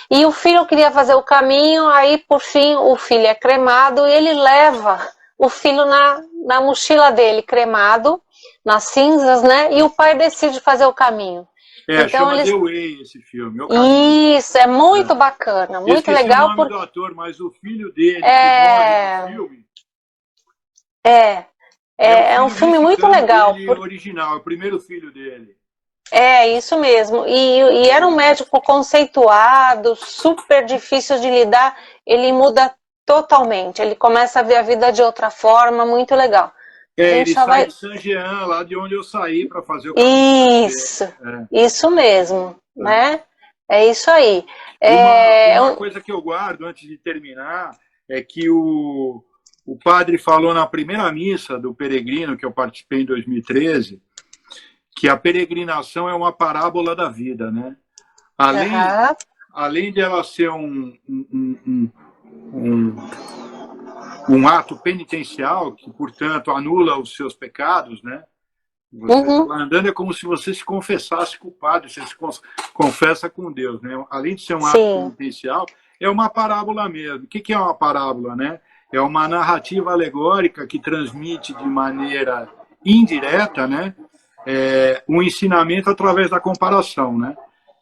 Speaker 1: E o filho queria fazer o caminho, aí por fim o filho é cremado e ele leva o filho na mochila dele cremado, nas cinzas, né? E o pai decide fazer o caminho.
Speaker 2: Então, chama The Way esse filme.
Speaker 1: Isso, é muito bacana, muito legal.
Speaker 2: Eu esqueci o nome do ator, mas o filho dele, que morre no filme...
Speaker 1: É um filme muito legal.
Speaker 2: Original, é o primeiro filho dele.
Speaker 1: Isso mesmo. E era um médico conceituado, super difícil de lidar. Ele muda totalmente. Ele começa a ver a vida de outra forma, muito legal.
Speaker 2: Ele sai de Saint-Jean, lá de onde eu saí para fazer o caminho.
Speaker 1: Isso mesmo, né? É isso aí.
Speaker 2: Uma coisa que eu guardo antes de terminar é que o padre falou na primeira missa do peregrino, que eu participei em 2013, que a peregrinação é uma parábola da vida, né? Além de ela ser um ato penitencial, que, portanto, anula os seus pecados, né? Você andando é como se você se confessasse culpado, você se confessa com Deus, né? Além de ser um ato penitencial, é uma parábola mesmo. O que é uma parábola, né? É uma narrativa alegórica que transmite de maneira indireta, né? Um ensinamento através da comparação, né?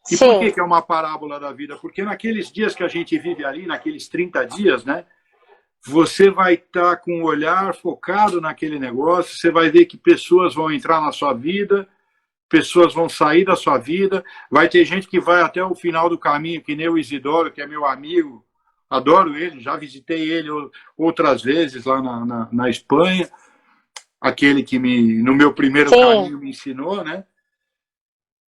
Speaker 2: E por que é uma parábola da vida? Porque naqueles dias que a gente vive ali, naqueles 30 dias, né? Você vai estar com o olhar focado naquele negócio, você vai ver que pessoas vão entrar na sua vida, pessoas vão sair da sua vida, vai ter gente que vai até o final do caminho, que nem o Isidoro, que é meu amigo, adoro ele, já visitei ele outras vezes lá na Espanha, aquele que no meu primeiro caminho me ensinou, né?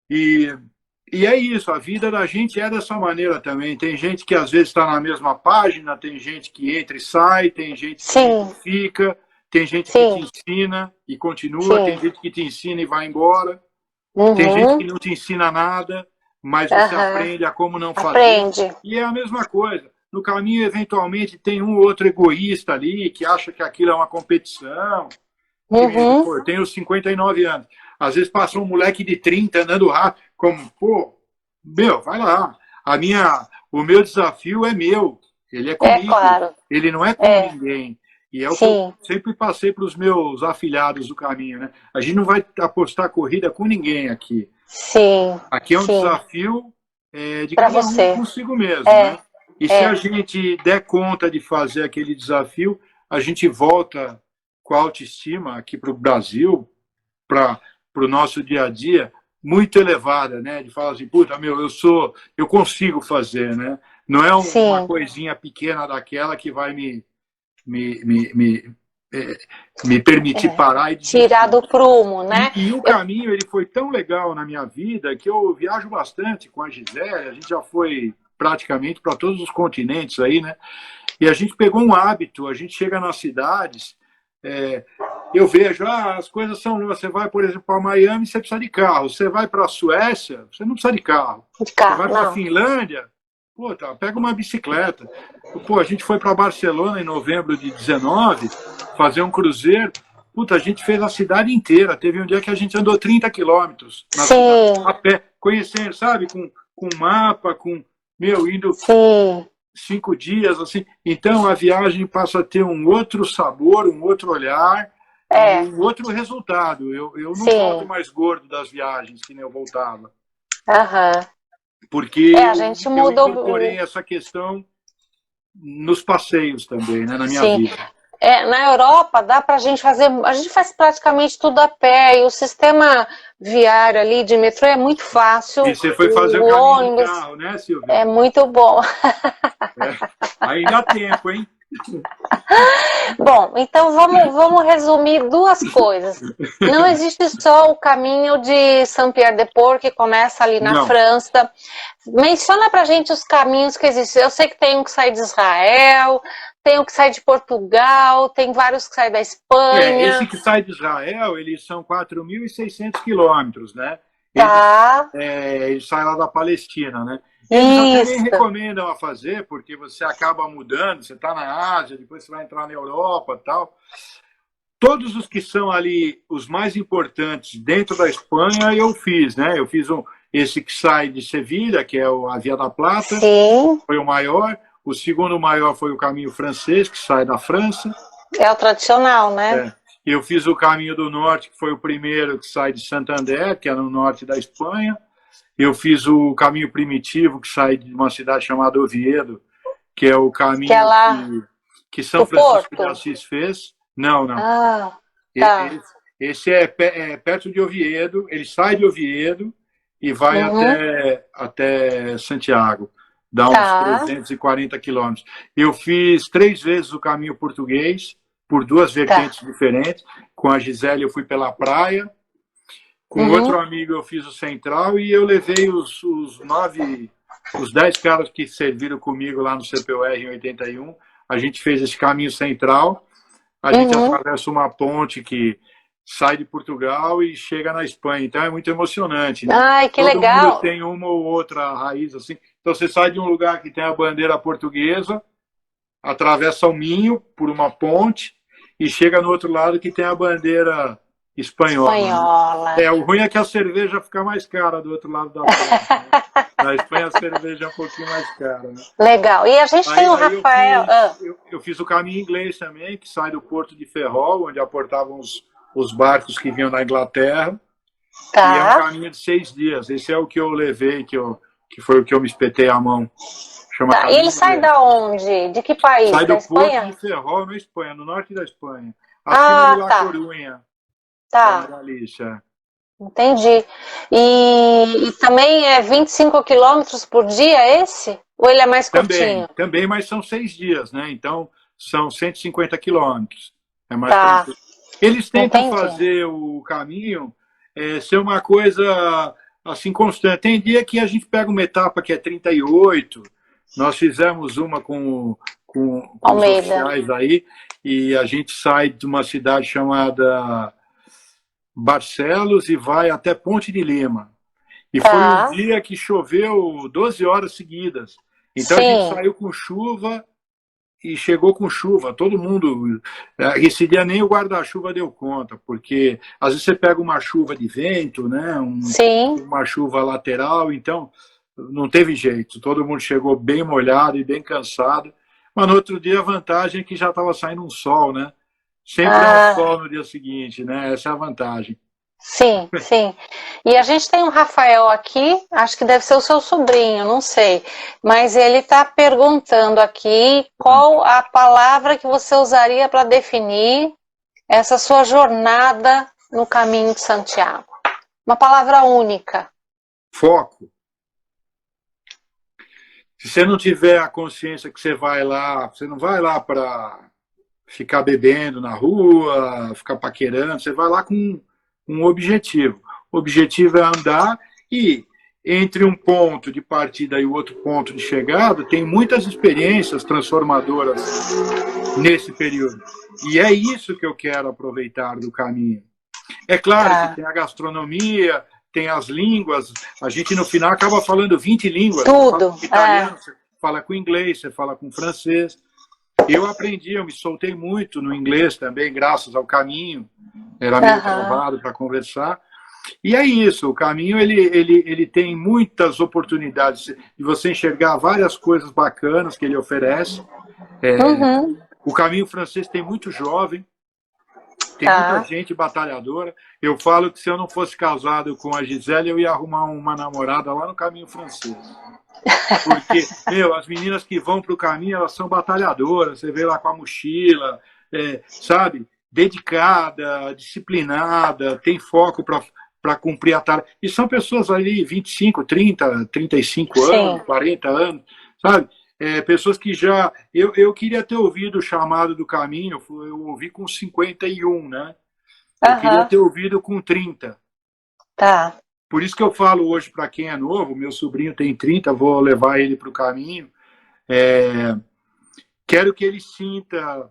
Speaker 2: E é isso, a vida da gente é dessa maneira também. Tem gente que às vezes está na mesma página, tem gente que entra e sai, tem gente que fica, tem gente que te ensina e continua, tem gente que te ensina e vai embora, tem gente que não te ensina nada, mas você aprende a como não fazer. E é a mesma coisa. No caminho, eventualmente, tem um ou outro egoísta ali que acha que aquilo é uma competição,
Speaker 1: Uhum.
Speaker 2: Pô, eu tenho 59 anos. Às vezes passa um moleque de 30 andando rápido, como, pô, meu, vai lá. O meu desafio é meu, ele é
Speaker 1: É
Speaker 2: comigo,
Speaker 1: claro.
Speaker 2: ele não é com
Speaker 1: É.
Speaker 2: ninguém. E é o que eu
Speaker 1: Sim,
Speaker 2: sempre passei para os meus afilhados do caminho, né? A gente não vai apostar corrida com ninguém aqui.
Speaker 1: sim,
Speaker 2: Aqui é um
Speaker 1: sim.
Speaker 2: desafio de
Speaker 1: Para
Speaker 2: cada um
Speaker 1: você.
Speaker 2: consigo mesmo,
Speaker 1: É,
Speaker 2: né? E se a
Speaker 1: é.
Speaker 2: gente der conta de fazer aquele desafio, a gente volta com a autoestima aqui para o Brasil, para o nosso dia a dia, muito elevada, né? De falar assim, puta, meu, eu consigo fazer, né? Não é uma
Speaker 1: Sim.
Speaker 2: coisinha pequena daquela que vai me, me, me, eh, me permitir
Speaker 1: É.
Speaker 2: parar e
Speaker 1: Tirar
Speaker 2: desistir.
Speaker 1: do prumo, né?
Speaker 2: E o
Speaker 1: Eu,
Speaker 2: caminho ele foi tão legal na minha vida que eu viajo bastante com a Gisele, a gente já foi praticamente para todos os continentes aí, né? E a gente pegou um hábito, a gente chega nas cidades, é, eu vejo, as coisas são, você vai, por exemplo, para Miami, você precisa de carro, você vai para a Suécia, você não precisa de carro,
Speaker 1: de
Speaker 2: você
Speaker 1: carro,
Speaker 2: vai para a
Speaker 1: não.
Speaker 2: Finlândia, pô, tá, pega uma bicicleta. Pô, a gente foi para Barcelona em novembro de 19, fazer um cruzeiro. Puta, a gente fez a cidade inteira. Teve um dia que a gente andou 30 quilômetros na cidade,
Speaker 1: Sim,
Speaker 2: a pé, conhecendo, sabe, com mapa, meu, indo
Speaker 1: sim.
Speaker 2: 5 dias, assim. Então a viagem passa a ter um outro sabor, um outro olhar e
Speaker 1: É,
Speaker 2: um outro resultado. Eu não volto
Speaker 1: sim.
Speaker 2: mais gordo das viagens que nem eu voltava,
Speaker 1: Aham.
Speaker 2: porque
Speaker 1: É, a gente
Speaker 2: eu
Speaker 1: muda
Speaker 2: incorporei essa questão nos passeios também, né, na minha
Speaker 1: sim.
Speaker 2: vida.
Speaker 1: É, na Europa dá para a gente fazer, a gente faz praticamente tudo a pé e o sistema viário ali de metrô é muito
Speaker 2: E
Speaker 1: fácil,
Speaker 2: você foi fazer o
Speaker 1: o
Speaker 2: caminho de
Speaker 1: ônibus
Speaker 2: carro, né, Silvia?
Speaker 1: é muito bom.
Speaker 2: É. Ainda há tempo, hein?
Speaker 1: Bom, então vamos resumir duas coisas. Não existe só o caminho de Saint-Pierre-de-Port, que começa ali na
Speaker 2: Não.
Speaker 1: França. Menciona pra gente os caminhos que existem. Eu sei que tem um que sai de Israel, tem um que sai de Portugal, tem vários que saem da
Speaker 2: Esse
Speaker 1: Espanha.
Speaker 2: que sai de Israel, eles são 4.600 quilômetros, né?
Speaker 1: Tá,
Speaker 2: Eles saem lá da Palestina, né? Eles até nem
Speaker 1: isso.
Speaker 2: recomendam a fazer, porque você acaba mudando, você está na Ásia, depois você vai entrar na Europa e tal. Todos os que são ali os mais importantes dentro da Espanha eu fiz, né? Eu fiz esse que sai de Sevilha, que é a Via da Plata,
Speaker 1: Sim,
Speaker 2: foi o maior. O segundo maior foi o caminho francês, que sai da França.
Speaker 1: é o tradicional, né?
Speaker 2: É. Eu fiz o caminho do norte, que foi o primeiro que sai de Santander, que é no norte da Espanha. Eu fiz o caminho primitivo, que sai de uma cidade chamada Oviedo, que é o
Speaker 1: Que é
Speaker 2: caminho
Speaker 1: lá
Speaker 2: que São
Speaker 1: do
Speaker 2: Francisco de
Speaker 1: Porto.
Speaker 2: Assis fez. Não, não.
Speaker 1: Ah, tá.
Speaker 2: Esse é perto de Oviedo, ele sai de Oviedo e vai
Speaker 1: Uhum,
Speaker 2: até Santiago. Dá uns
Speaker 1: tá.
Speaker 2: 340 quilômetros. Eu fiz 3 vezes o caminho português, por duas
Speaker 1: Tá.
Speaker 2: vertentes diferentes. Com a Gisele eu fui pela praia, com outro
Speaker 1: Uhum.
Speaker 2: amigo eu fiz o central e eu levei os 10 caras que serviram comigo lá no CPUR em 81. A gente fez esse caminho central, a gente
Speaker 1: Uhum.
Speaker 2: atravessa uma ponte que sai de Portugal e chega na Espanha. Então é muito emocionante, né?
Speaker 1: Ai, que
Speaker 2: Todo mundo
Speaker 1: legal.
Speaker 2: tem uma ou outra raiz assim. Então você sai de um lugar que tem a bandeira portuguesa, atravessa o Minho por uma ponte e chega no outro lado que tem a bandeira espanhola, né?
Speaker 1: Espanhola.
Speaker 2: O ruim é que a cerveja fica mais cara do outro lado da ponte, né? Na Espanha a cerveja é um pouquinho mais cara, né?
Speaker 1: Legal. E a gente tem o
Speaker 2: Aí
Speaker 1: Rafael.
Speaker 2: eu fiz o caminho inglês também, que sai do porto de Ferrol, onde aportavam os barcos que vinham da Inglaterra, e é um
Speaker 1: Tá.
Speaker 2: caminho de 6 dias. Esse é o que eu levei, que foi o que eu me espetei a mão. Chama
Speaker 1: Tá. E ele
Speaker 2: caminho
Speaker 1: sai
Speaker 2: inglês.
Speaker 1: da onde? De que país?
Speaker 2: Sai
Speaker 1: Da
Speaker 2: do porto de
Speaker 1: Espanha?
Speaker 2: Ferrol, na Espanha, no norte da Espanha, acima de
Speaker 1: Ah,
Speaker 2: La
Speaker 1: tá.
Speaker 2: Coruña, lá na
Speaker 1: Tá.
Speaker 2: Galícia.
Speaker 1: Entendi. E também é 25 quilômetros por dia esse? Ou ele é mais
Speaker 2: Também,
Speaker 1: curtinho?
Speaker 2: também, mas são 6 dias, né? Então são 150 quilômetros. É mais
Speaker 1: Tá.
Speaker 2: tranquilo. Eles tentam
Speaker 1: Entendi.
Speaker 2: fazer o caminho ser uma coisa assim constante. Tem dia que a gente pega uma etapa que é 38. Nós fizemos uma com os
Speaker 1: Almeida.
Speaker 2: oficiais aí e a gente sai de uma cidade chamada Barcelos e vai até Ponte de Lima. E foi um
Speaker 1: Tá.
Speaker 2: dia que choveu 12 horas seguidas. Então a gente
Speaker 1: Sim.
Speaker 2: saiu com chuva e chegou com chuva. Todo mundo, esse dia nem o guarda-chuva deu conta, porque às vezes você pega uma chuva de vento, né?
Speaker 1: Sim.
Speaker 2: Uma chuva lateral, então não teve jeito. Todo mundo chegou bem molhado e bem cansado. Mas no outro dia a vantagem é que já estava saindo um sol, né? Sempre é um
Speaker 1: Ah,
Speaker 2: sol no dia seguinte, né? Essa é a vantagem.
Speaker 1: sim, sim. E a gente tem um Rafael aqui, acho que deve ser o seu sobrinho, não sei. Mas ele está perguntando aqui qual a palavra que você usaria para definir essa sua jornada no caminho de Santiago. Uma palavra única.
Speaker 2: Foco. Se você não tiver a consciência que você vai lá, você não vai lá para ficar bebendo na rua, ficar paquerando, você vai lá com um objetivo. O objetivo é andar e entre um ponto de partida e o outro ponto de chegada, tem muitas experiências transformadoras nesse período. E é isso que eu quero aproveitar do caminho. É claro que
Speaker 1: Tá.
Speaker 2: tem a gastronomia, tem as línguas, a gente no final acaba falando 20 línguas. Você fala
Speaker 1: Tudo.
Speaker 2: com italiano, você fala com inglês, você fala com francês. Eu aprendi, eu me soltei muito no inglês também, graças ao caminho. Era meio
Speaker 1: Aham.
Speaker 2: travado para conversar. E é isso, o caminho ele tem muitas oportunidades de você enxergar várias coisas bacanas que ele oferece.
Speaker 1: Uhum.
Speaker 2: O caminho francês tem muito jovem, tem muita
Speaker 1: Tá.
Speaker 2: gente batalhadora. Eu falo que se eu não fosse casado com a Gisele, eu ia arrumar uma namorada lá no caminho francês. Porque, as meninas que vão para o caminho, elas são batalhadoras. Você vê lá com a mochila, sabe? Dedicada, disciplinada, tem foco para cumprir a tarefa. E são pessoas ali 25, 30, 35
Speaker 1: Sim.
Speaker 2: anos, 40 anos, sabe? Pessoas que já. Eu queria ter ouvido o chamado do caminho, eu ouvi com 51, né? Eu queria
Speaker 1: Aham.
Speaker 2: ter ouvido com 30.
Speaker 1: Tá.
Speaker 2: Por isso que eu falo hoje para quem é novo, meu sobrinho tem 30, vou levar ele para o caminho. Quero que ele sinta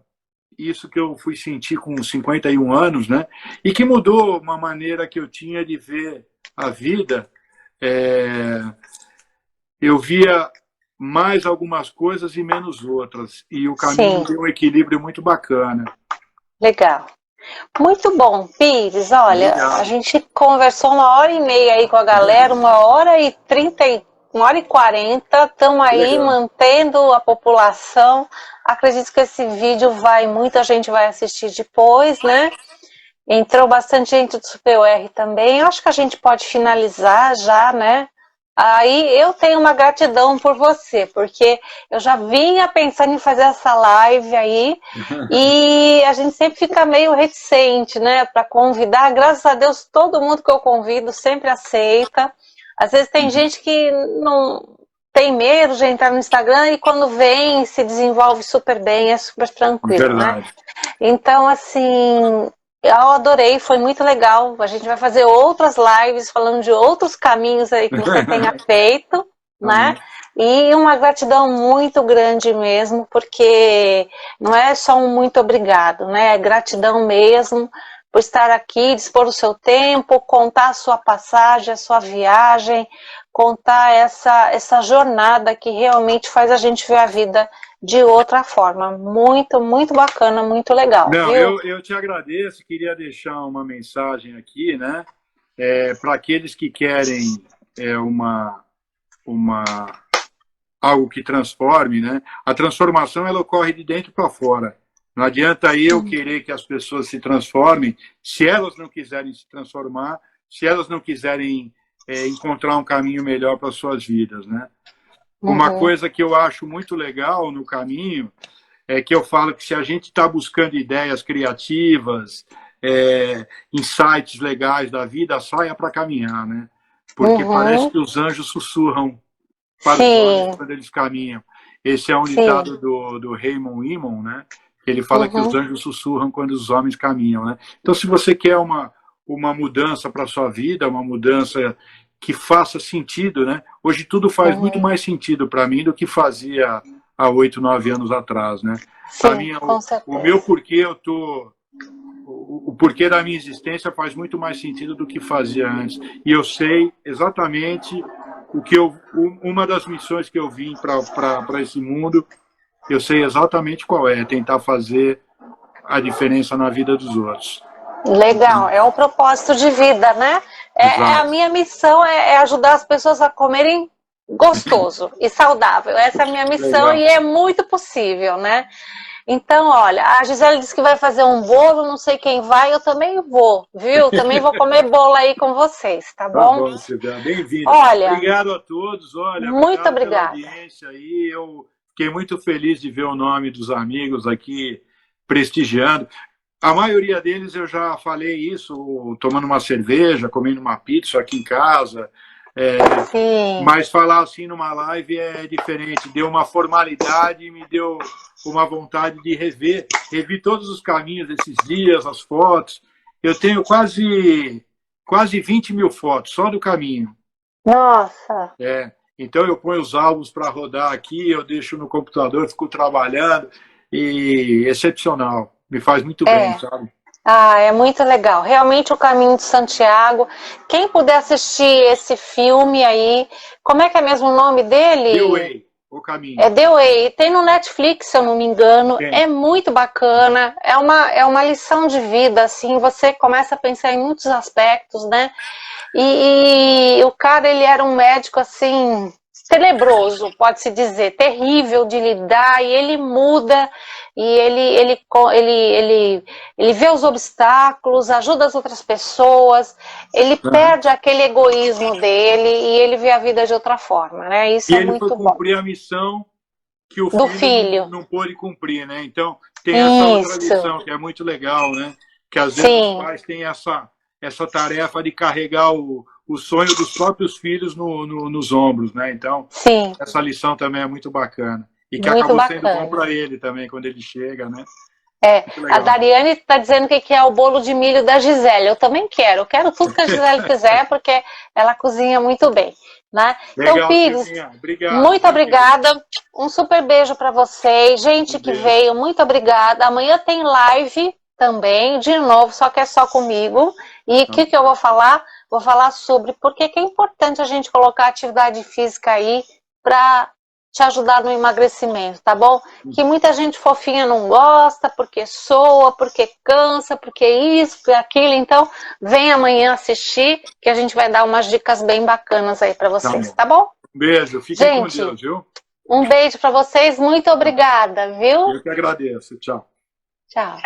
Speaker 2: isso que eu fui sentir com 51 anos, né? E que mudou uma maneira que eu tinha de ver a vida. É, eu via mais algumas coisas e menos outras. E o caminho me
Speaker 1: Sim.
Speaker 2: deu um equilíbrio muito bacana.
Speaker 1: Legal. Muito bom, Pires. Olha, a
Speaker 2: Obrigado.
Speaker 1: gente conversou 1h30 aí com a galera, 1h30, 1h40. Estamos
Speaker 2: Que
Speaker 1: aí
Speaker 2: legal.
Speaker 1: mantendo a população. Acredito que esse vídeo muita gente vai assistir depois, né? Entrou bastante gente do Super UR também. Eu acho que a gente pode finalizar já, né? Aí eu tenho uma gratidão por você, porque eu já vinha pensando em fazer essa live aí e a gente sempre fica meio reticente, né, para convidar. Graças a Deus, todo mundo que eu convido sempre aceita. Às vezes tem gente que não tem medo de entrar no Instagram e quando vem se desenvolve super bem, é super tranquilo, né?
Speaker 2: Verdade.
Speaker 1: Então, assim, eu adorei, foi muito legal. A gente vai fazer outras lives falando de outros caminhos aí que você tenha feito, né?
Speaker 2: Amém.
Speaker 1: E uma gratidão muito grande mesmo, porque não é só um muito obrigado, né? É gratidão mesmo por estar aqui, dispor o seu tempo, contar a sua passagem, a sua viagem, contar essa jornada que realmente faz a gente ver a vida de outra forma. Muito, muito bacana, muito legal,
Speaker 2: Não,
Speaker 1: viu?
Speaker 2: eu te agradeço, queria deixar uma mensagem aqui, né? Para aqueles que querem uma algo que transforme, né? A transformação ela ocorre de dentro para fora. Não adianta eu querer que as pessoas se transformem se elas não quiserem se transformar, se elas não quiserem encontrar um caminho melhor para suas vidas, né? Uma
Speaker 1: Uhum,
Speaker 2: coisa que eu acho muito legal no caminho é que eu falo que se a gente está buscando ideias criativas, insights legais da vida, saia para caminhar, né? Porque parece
Speaker 1: uhum.
Speaker 2: que os anjos sussurram para os homens
Speaker 1: Sim,
Speaker 2: quando eles caminham. Esse é um
Speaker 1: sim.
Speaker 2: ditado do Raymond Imon, né? Ele fala que os
Speaker 1: Uhum,
Speaker 2: anjos sussurram quando os homens caminham, né? Então, se você quer uma mudança para a sua vida, uma mudança que faça sentido, né? Hoje tudo faz muito
Speaker 1: uhum.
Speaker 2: mais sentido para mim do que fazia há 8, 9 anos atrás, né? A
Speaker 1: Sim,
Speaker 2: minha,
Speaker 1: com
Speaker 2: o meu
Speaker 1: certeza.
Speaker 2: porquê eu tô o porquê da minha existência faz muito mais sentido do que fazia antes. E eu sei exatamente uma das missões que eu vim para esse mundo eu sei exatamente qual é tentar fazer a diferença na vida dos outros.
Speaker 1: Legal, é um propósito de vida, né? A
Speaker 2: Exato.
Speaker 1: minha missão é ajudar as pessoas a comerem gostoso e saudável. Essa é a minha missão e
Speaker 2: Legal.
Speaker 1: é muito possível, né? Então, olha, a Gisele disse que vai fazer um bolo, não sei quem vai, eu também vou, viu? Também vou comer bolo aí com vocês, tá
Speaker 2: Tá
Speaker 1: bom?
Speaker 2: bom, Silvia, bem-vinda.
Speaker 1: Olha,
Speaker 2: Obrigado a todos, olha,
Speaker 1: muito
Speaker 2: obrigado pela
Speaker 1: obrigada.
Speaker 2: audiência aí. Eu fiquei muito feliz de ver o nome dos amigos aqui prestigiando. A maioria deles eu já falei isso, tomando uma cerveja, comendo uma pizza aqui em casa.
Speaker 1: Sim,
Speaker 2: Mas falar assim numa live é diferente. Deu uma formalidade, me deu uma vontade de rever todos os caminhos desses dias, as fotos. Eu tenho quase 20 mil fotos só do caminho.
Speaker 1: nossa,
Speaker 2: Então eu ponho os álbuns para rodar aqui, eu deixo no computador, fico trabalhando e excepcional. Me faz muito bem,
Speaker 1: é.
Speaker 2: sabe?
Speaker 1: Ah, é muito legal. Realmente o Caminho de Santiago. Quem puder assistir esse filme aí, como é que é mesmo o nome
Speaker 2: The
Speaker 1: dele?
Speaker 2: Way, o caminho.
Speaker 1: É The Way. Tem no Netflix, se eu não me engano.
Speaker 2: Tem.
Speaker 1: É muito bacana. É uma lição de vida, assim. Você começa a pensar em muitos aspectos, né? E o cara, ele era um médico, assim, tenebroso, pode-se dizer, terrível de lidar, e ele muda, e ele vê os obstáculos, ajuda as outras pessoas, ele
Speaker 2: Uhum.
Speaker 1: perde aquele egoísmo dele e ele vê a vida de outra forma, né? Isso
Speaker 2: E
Speaker 1: é
Speaker 2: ele foi
Speaker 1: muito bom.
Speaker 2: cumprir a missão que o
Speaker 1: Do
Speaker 2: filho
Speaker 1: filho.
Speaker 2: não pôde cumprir, né? Então, tem essa outra
Speaker 1: Isso,
Speaker 2: lição que é muito legal, né? Que às vezes os
Speaker 1: sim,
Speaker 2: pais têm essa tarefa de carregar o sonho dos próprios filhos nos ombros, né? Então,
Speaker 1: sim,
Speaker 2: essa lição também é muito bacana. E que
Speaker 1: muito
Speaker 2: acabou sendo bom
Speaker 1: bacana.
Speaker 2: para ele também, quando ele chega, né? Muito
Speaker 1: A
Speaker 2: legal.
Speaker 1: Dariane está dizendo que é o bolo de milho da Gisele. Eu também quero. Eu quero tudo que a Gisele fizer, porque ela cozinha muito bem. Né? Então,
Speaker 2: Legal,
Speaker 1: Pires,
Speaker 2: Silvinha. Obrigado,
Speaker 1: muito
Speaker 2: viu, querido?
Speaker 1: obrigada. Um super beijo para vocês. Gente
Speaker 2: Um
Speaker 1: que
Speaker 2: beijo.
Speaker 1: veio, muito obrigada. Amanhã tem live também, de novo, só que é só comigo. E o que eu vou falar? Vou falar sobre por que é importante a gente colocar atividade física aí para te ajudar no emagrecimento, tá bom? Que muita gente fofinha não gosta, porque soa, porque cansa, porque isso, porque aquilo. Então, vem amanhã assistir, que a gente vai dar umas dicas bem bacanas aí para
Speaker 2: Tá
Speaker 1: vocês,
Speaker 2: bom.
Speaker 1: tá bom?
Speaker 2: Um beijo. Fiquem com
Speaker 1: Gente,
Speaker 2: Deus, viu?
Speaker 1: um beijo para vocês, muito obrigada, viu?
Speaker 2: Eu que agradeço. Tchau.
Speaker 1: Tchau.